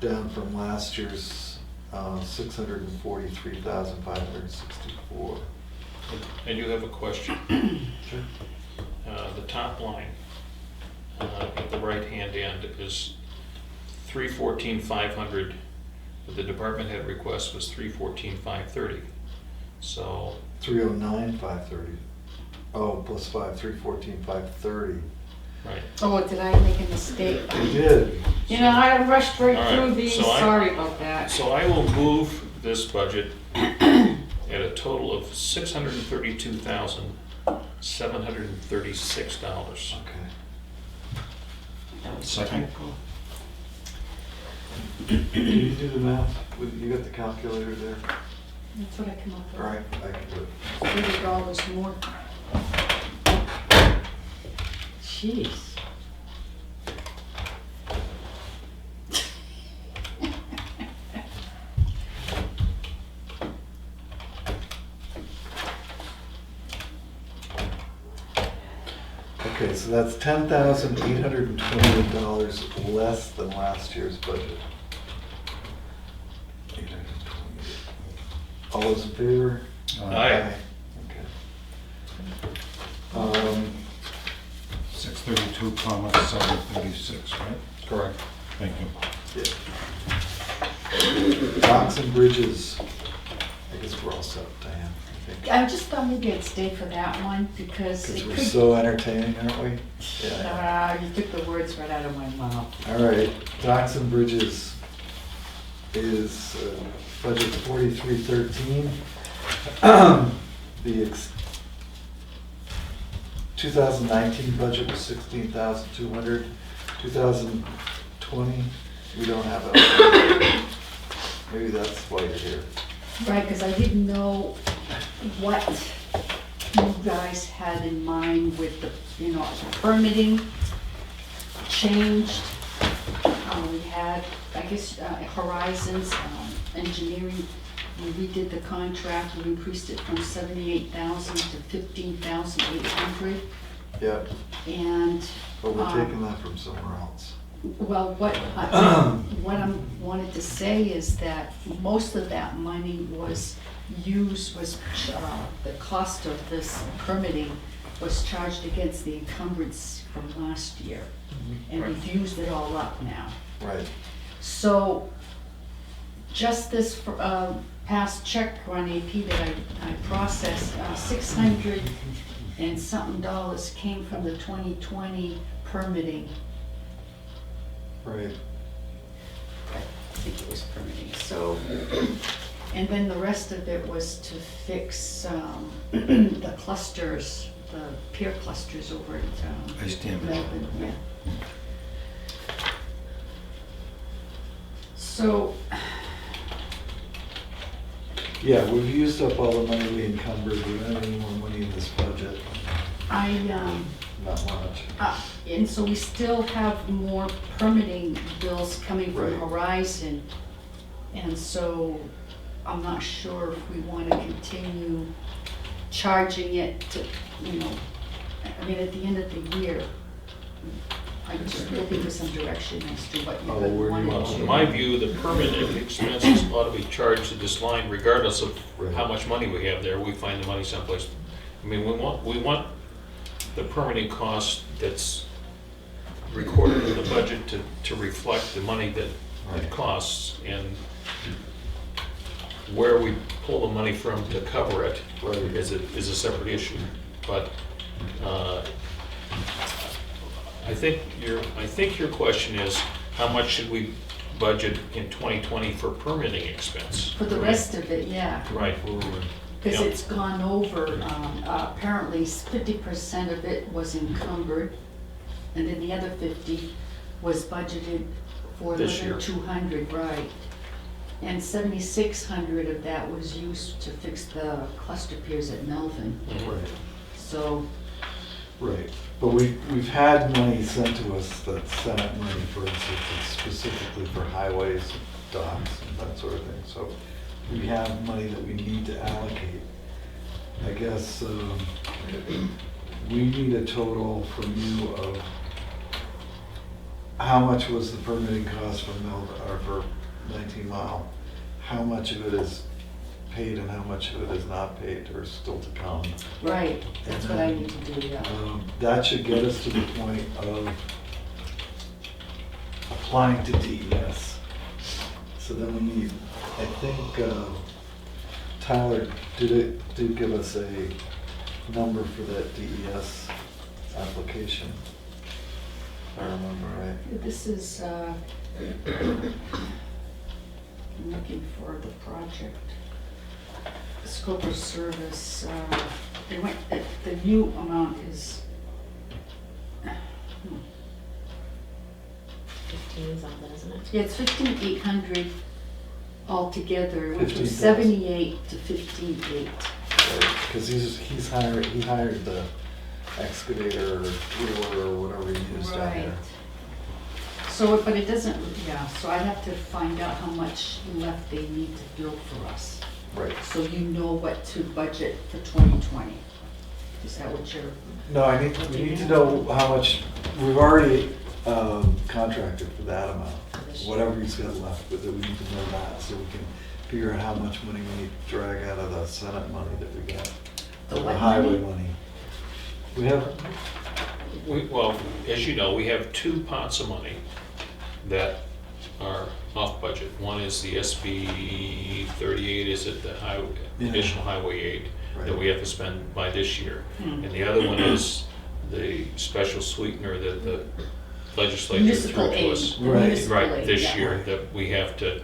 down from last year's $643,564. I do have a question. Sure. The top line at the right-hand end is 314,500, but the department head request was 314,530. So, 309,530. Oh, plus 5, 314, 530. right. Oh, did I make a mistake? You did. You know, I rushed right All right, through these, so sorry about that. So I will move this budget at a total of $632,736. Okay. That was a Second. typo. Can you do the math? You got the calculator there? That's what I come up with. All right, I can do it. $30 more. Jeez. Okay, so that's $10,828 less than last year's budget. 828. All those in favor? Aye. Okay. 632, 736, right? Correct. Thank you. Yeah. Docks and bridges. I guess we're all set, Diane, I think. I just thought maybe I'd stay for that one because Because it we're could. so entertaining, aren't we? Yeah. You took the words right out of my mouth. All right, docks and bridges is budget 4313. The 2019 budget was 16,200. 2020, we don't have it. Maybe that's why you're here. Right, because I didn't know what you guys had in mind with the, permitting changed. We had, I guess, Horizons Engineering, we redid the contract, we increased it from 78,000 to 15,800. Yeah, And, but we're taking that from somewhere else. well, what I wanted to say is that most of that money was used, the cost of this permitting was charged against the encumbrance from last year. And we've used it all up now. Right. So just this past check on AP that I processed, 600 and something dollars came from the 2020 permitting. Right. I think it was permitting, so, and then the rest of it was to fix the clusters, the peer clusters over at Ice damage. Melbourne, yeah. So, Yeah, we've used up all the money we encumbered. We don't have any more money in this budget. not much. And so we still have more permitting bills coming from Right. Horizon. And so I'm not sure if we want to continue charging it to, you know, I mean, at the end of the year, I'm just looking for some direction as to what Oh, you where do you want want to to- In my view, the permitting expenses ought to be charged to this line regardless of Right. how much money we have there, we find the money someplace. I mean, we want the permitting cost that's recorded in the budget to reflect the money that Right. it costs, and where we pull the money from to cover it Right. is a separate issue. But I think your question is, how much should we budget in 2020 for permitting expense? For the rest of it, yeah, Right. Forward. because Yeah. it's gone over, apparently 50% of it was encumbered, and then the other 50 was budgeted for This year. another 200, right? And 7,600 of that was used to fix the cluster piers at Melvin, Right, so, right. But we've had money sent to us, that's Senate money, for instance, it's specifically for highways, docks, and that sort of thing. So we have money that we need to allocate. I guess we need a total from you of how much was the permitting cost for or for 19 Mile? How much of it is paid and how much of it is not paid or still to come? right, that's what I need to do, yeah. That should get us to the point of applying to DES. So then we need, I think Tyler did give us a number for that DES application, if I remember right. This is, I'm looking for the project. Scope of service, they went, the new amount is, 15 something, isn't it? yeah, it's 15,800 altogether. It went from 15,000. 78 to 15,800. Because he hired the excavator or wheeler or whatever he used down Right. there. So, but it doesn't, yeah, so I have to find out how much left they need to build for us. Right. So you know what to budget for 2020. Is that what you're, No, we need to know how much, we've already contracted for that amount. Whatever he's got left, but we need to know that so we can figure out how much money we need to drag out of the Senate money that we got. The what highway money? money. We have, Well, as you know, we have two pots of money that are off budget. One is the SB 38, is it the Yeah. additional highway aid that Right. we have to spend by this year? Hmm. And the other one is the special sweetener that the legislature municipal threw to aid? us. The Right. municipal Right, aid, this yeah. year, that we have to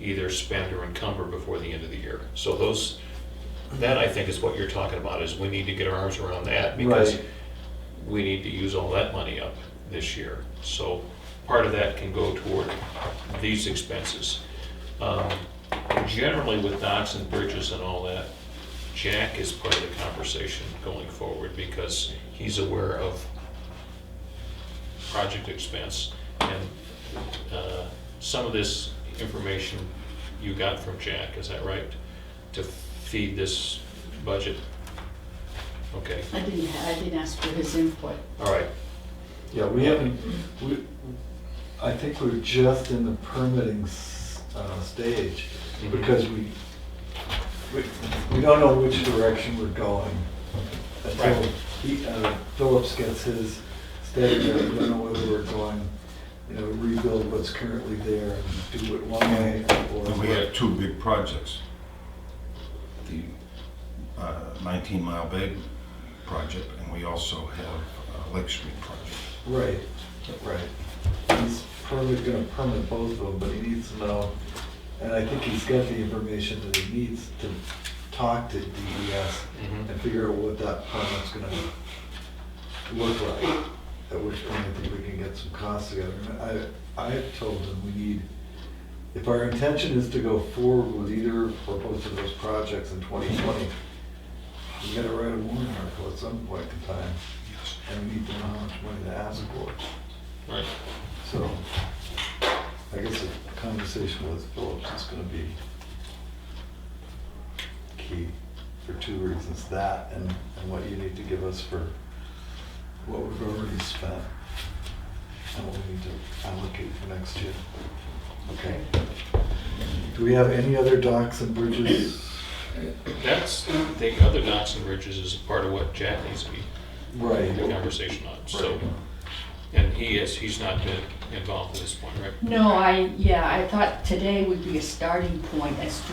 either spend or encumber before the end of the year. So that I think is what you're talking about, is we need to get our arms around that, because Right. we need to use all that money up this year. So part of that can go toward these expenses. Generally with docks and bridges and all that, Jack is part of the conversation going forward, because he's aware of project expense. And some of this information you got from Jack, is that right? To feed this budget? Okay, I didn't ask for his input. all right. yeah, we haven't, I think we're just in the permitting stage Mhm. because we don't know which direction we're going. Until Phillips gets his statement, we don't know whether we're going, rebuild what's currently there and do it one way or. And we have two big projects. The 19 Mile Bay project, and we also have Lake Street project. Right, right. He's probably gonna permit both of them, but he needs to know, and I think he's got the information that he needs to talk to DES Mhm. and figure out what that permit's gonna look like. At which point I think we can get some costs together. And I've told him we need, if our intention is to go forward with either or both of those projects in 2020, we gotta write a warrant article at some point in time, Yes. and we need to know how much money to ask for. Right. So, I guess a conversation with Phillips is gonna be key for two reasons, that and what you need to give us for what we've already spent and what we need to allocate for next year. Okay. Do we have any other docks and bridges? That's, the other docks and bridges is part of what Jack needs to be Right. in the conversation on, so. Right. And he's not been involved at this point, right? No, I thought today would be a starting point as to,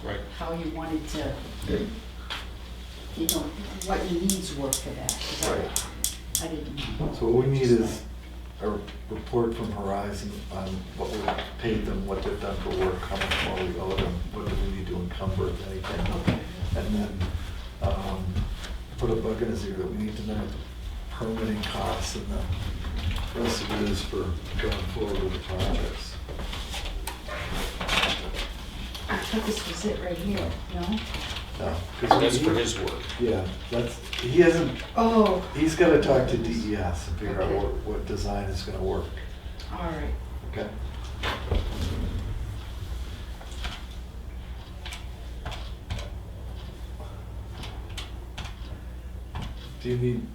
Right. how you wanted to, what your needs were for that. 'Cause Right. I didn't know. So what we need is a report from Horizon on what we paid them, what they've done for work, how much more we owe them, what do we need to encumber, if anything. Okay. And then put a bug in his ear that we need to know what the permitting costs and the rest of it is for going forward with the projects. I thought this was it right here, no? No, 'cause That's for his work. Yeah, he hasn't, Oh, he's gotta talk to DES and figure out Okay. what design is gonna work, all right. okay? Do you need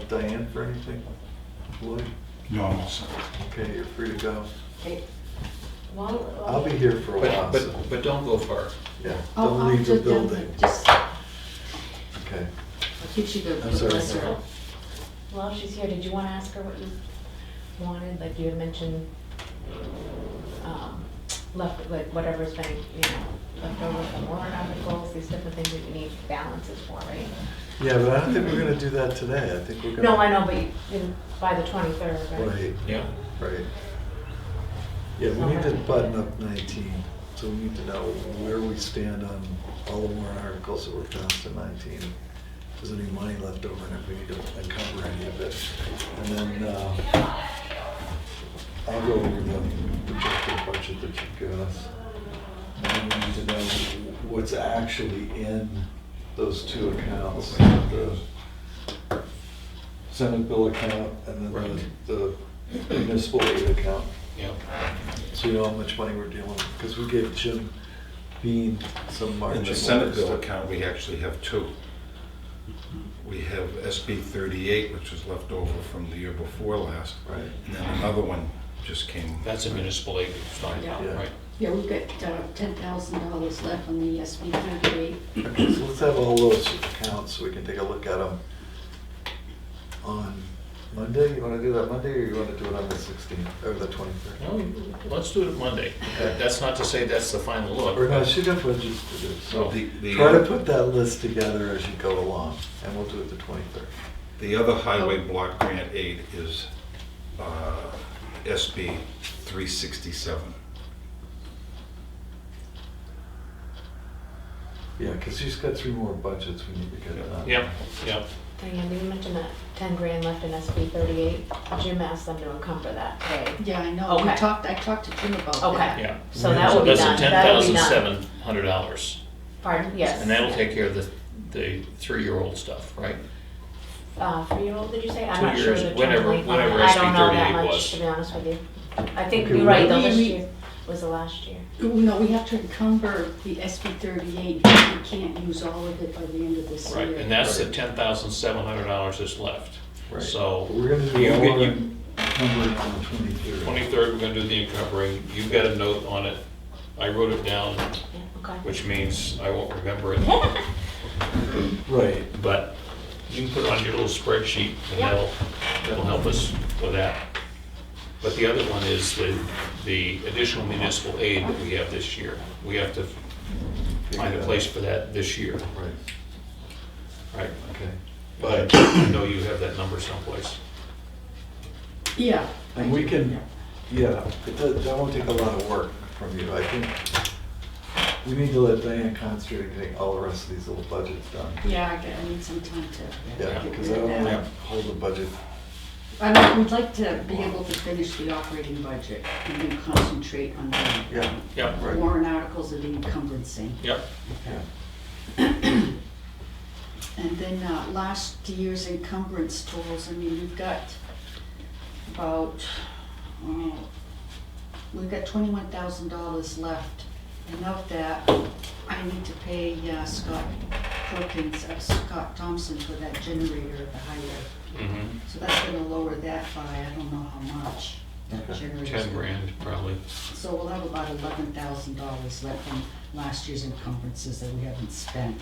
Diane for anything, Lloyd? No, I'm all set. Okay, you're free to go. Okay. Well, I'll be here for a while, so, But don't go far. yeah, I'll don't leave the just, building. Just Okay, gives you the. I'm sorry, list. Sarah. While she's here, did you want to ask her what you wanted? Like you had mentioned, left, like whatever's been, left over from warrant articles, these different things that you need balances for, right? yeah, but I don't think we're gonna do that today, I think we're gonna. No, I know, but by the 23rd, right? Right, Yeah. right. Yeah, we need to button up 19, so we need to know where we stand on all the warrant articles that were passed in 19. If there's any money left over and if we need to encumber any of it. And then I'll go over the projected budget that you've given us. And then we need to know what's actually in those two accounts, the Senate bill account and then the municipal aid account. Yeah. So you know how much money we're dealing with, because we gave Jim Bean some marching In the orders. Senate bill account, we actually have two. We have SB 38, which was left over from the year before last. Right. And then another one just came. That's a municipal aid stuff, Yeah. Yeah. right? Yeah, we've got $10,000 left on the SB 38. Okay, so let's have all those accounts so we can take a look at them on Monday. You want to do that Monday, or you want to do it on the 16th or the 23rd? No, let's do it Monday. That's not to say that's the final look. Or no, she got budgets to do. So The- try to put that list together as you go along, and we'll do it the 23rd. The other highway block grant aid is SB 367. Yeah, because she's got 3 more budgets we need to get done. Yeah, yeah. Diane, did you mention that 10 grand left in SB 38? Jim asked them to encumber that today. Yeah, I know. Okay. I talked to Jim about that. Okay. Yeah. So that will be done. That's That'll be done. $10,700. Pardon? Yes. And that'll take care of the 3-year-old stuff, right? 3-year-old, did you say? I'm 2 not sure years, the term whenever- length on whenever it. I don't know SB that 38 much, was. to be honest with you. I think Okay, you're right, what- though, this We- year was the last year. No, we have to encumber the SB 38 because we can't use all of it by the end of this year. Right, and that's the $10,700 that's left. Right. So We're going to do you all get- of you- encumbered on the 23rd. 23rd, we're gonna do the encumbering. You've got a note on it. I wrote it down, Yeah, okay. which means I won't remember it. Right. But you can put it on your little spreadsheet and Yeah. that'll help us with that. But the other one is the additional municipal aid that we have this year. We have to find a place for that this year, Right, right? okay. But I know you have that number someplace. Yeah. And we can, yeah, that won't take a lot of work from you. I think we need to let Diane concentrate on getting all the rest of these little budgets done. Yeah, I need some time to. Yeah, get because rid I of don't that. want to hold the budget. I mean, we'd like to be able to finish the operating budget and then concentrate on the Yeah, Yep, right. warrant articles and the encumbrances. yep. Yeah. And then last year's encumbrance totals, I mean, we've got about, we've got $21,000 left. And of that, I need to pay Scott Thompson for that generator at the highway. Mm-hmm. So that's gonna lower that by, I don't know how much. That Okay. generator's 10 grand probably. So we'll have about $11,000 left from last year's encumbrances that we haven't spent.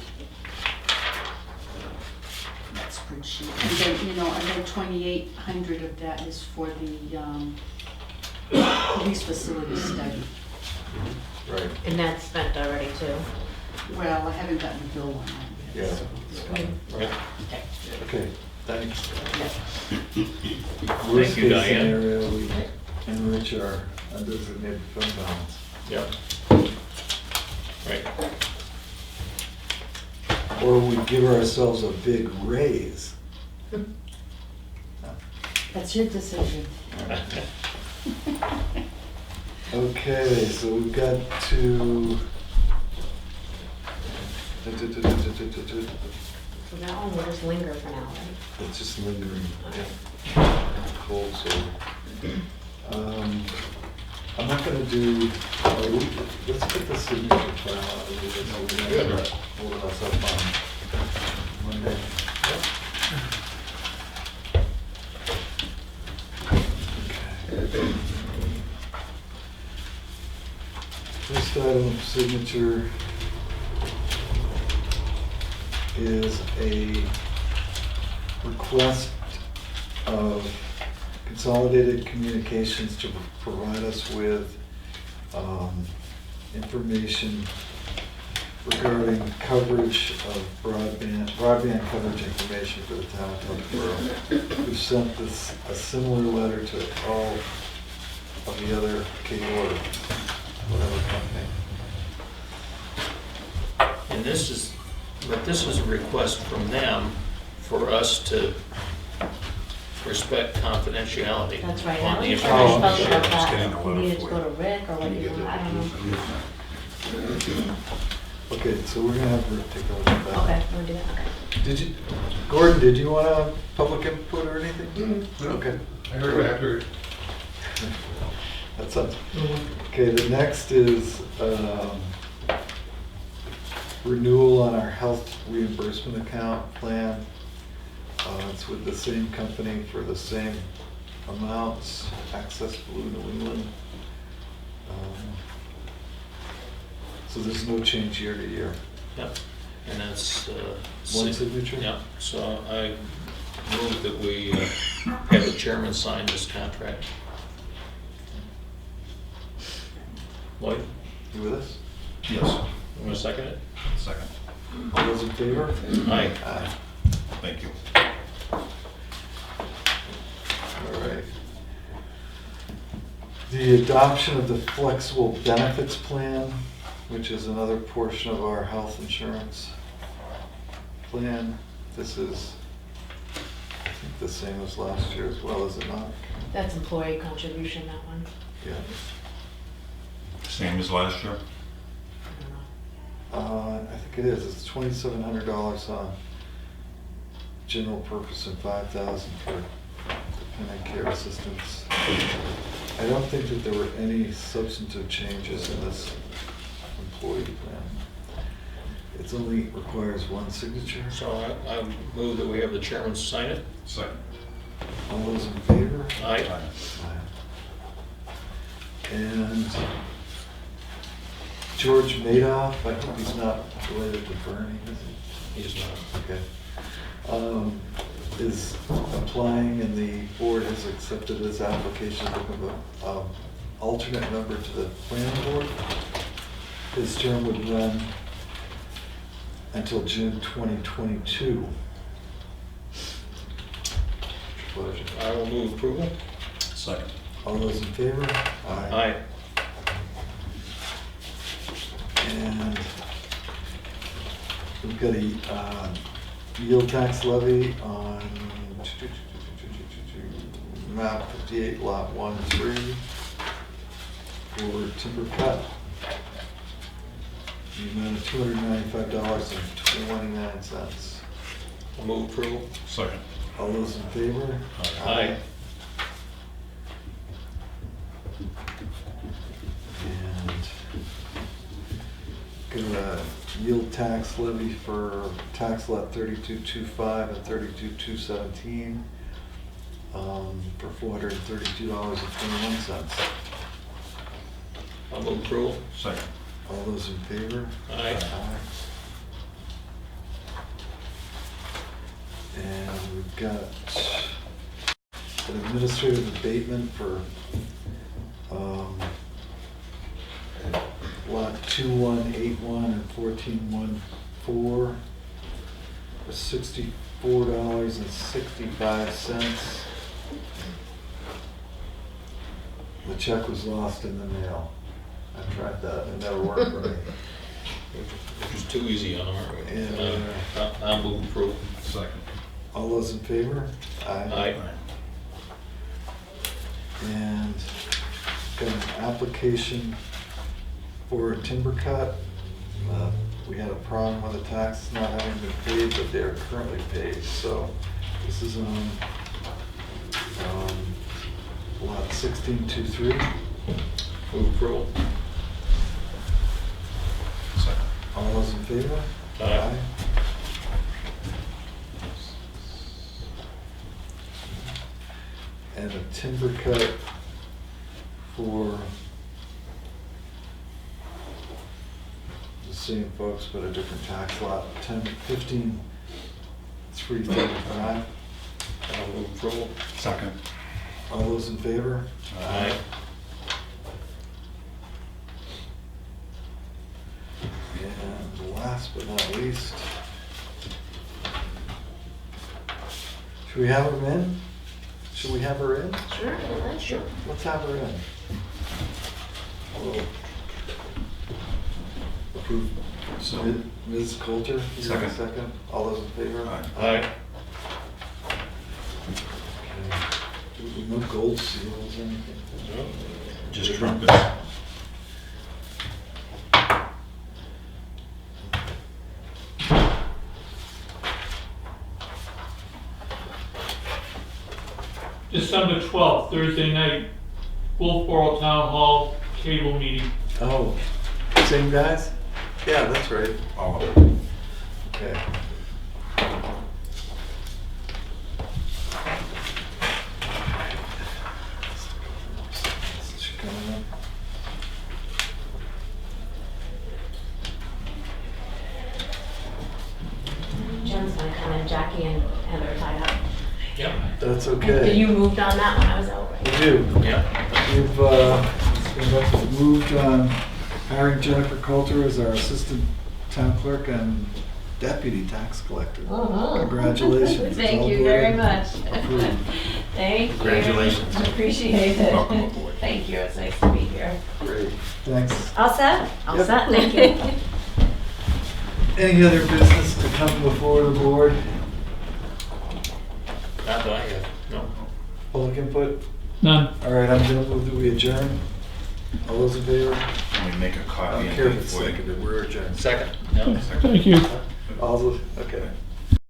That's pretty cheap. And then, and then 2,800 of that is for the police facility study. Right. And that's spent already too. Well, I haven't gotten the bill on that yet. Yeah. so- Right. Okay, thanks. Yeah. Worst you, case Diane. scenario, we enrich our undesignated fund balance. Yep. Right. Or we give ourselves a big raise. That's your decision. Okay, so we've got to. So now we'll just linger for now, right? It's just lingering. Cold, so. I'm not gonna do, let's put the signature file out of it, so we don't have to hold us up on Monday. Okay. First item of signature is a request of Consolidated Communications to provide us with information regarding coverage of broadband coverage information for the town of Tewksboro. We've sent this, a similar letter to all of the other K-Order, whatever company. And this is a request from them for us to respect confidentiality. That's right. On I the wasn't sure how you felt information. about Just getting that. a If you letter needed to for go you. to Rick or what you want, I don't know. Okay, so we're gonna have Rick take a look at that. Okay, we'll do that, okay. Did you, Gordon, did you want a public input or anything? Okay. I heard what I heard. That sounds, okay, the next is renewal on our health reimbursement account plan. It's with the same company for the same amounts, Access Blue New England. So there's no change year to year. Yep. And that's. One signature? Yeah, so I move that we have the chairman sign this contract. Lloyd, You with us? Yes. you want to second it? Second. All those in favor? Aye. Aye. Thank you. All right. The adoption of the flexible benefits plan, which is another portion of our health insurance plan. This is, I think, the same as last year as well, is it not? That's employee contribution, that one. Yeah. Same as last year? I don't know. I think it is. It's $2,700 on general purpose and $5,000 for dependent care assistance. I don't think that there were any substantive changes in this employee plan. It only requires one signature. So I move that we have the chairman sign it. Second. All those in favor? Aye. Aye. And George Madoff, I hope he's not related to Bernie, is he? He's not. Okay. Is applying, and the board has accepted his application to become an alternate member to the planning board. His term would run until June 2022. Pleasure. I will move approval. Second. All those in favor? Aye. And we've got a yield tax levy on map 58, lot 1-3 for timber cut. The amount of $295.29. I'll move approval. Second. All those in favor? Aye. And got a yield tax levy for tax lot 3225 and 32217 for $432.21. I'll move approval. Second. All those in favor? Aye. And we've got an administrative abatement for lot 2181 and 1414 for $64.65. The check was lost in the mail. I tried that, it never worked for me. Which is too easy on our, Yeah. I'll move approval. Second. All those in favor? Aye. And got an application for a timber cut. We had a problem with the taxes not having been paid, but they are currently paid. So this is on lot 1623. Move approval. Second. All those in favor? Aye. And a timber cut for the same folks, but a different tax lot, 15/3/35. I'll move approval. Second. All those in favor? Aye. And last but not least, should we have them in? Should we have her in? Sure. Let's have her in. We'll approve. So, Ms. Coulter, you have a Second. second? All those in favor? Aye. Aye. Okay. No gold seals or anything? just trumpets. December 12th, Thursday night, Wolfboro Town Hall cable meeting. Oh, same guys? Yeah, that's right. Oh, Okay. She coming up? Jen's gonna come in, Jackie and Heather are tied up. Yep. That's okay. You moved on that when I was out, We right? do. Yep. We've moved on hiring Jennifer Coulter as our assistant town clerk and deputy tax collector. Congratulations. It's Thank all you good. very much. Approved. Thank you. Congratulations. Appreciate it. Welcome aboard. Thank you, it's nice to be here. Great, thanks. All set? All Yep. set, thank you. Any other business to come before the board? Not that I have, no. Public input? None. All right, I'm gonna move that we adjourn. All those in favor? Let me make a I copy don't and care if take it it's for you. seconded, we're adjourned. Second? No. Thank you. All those, okay.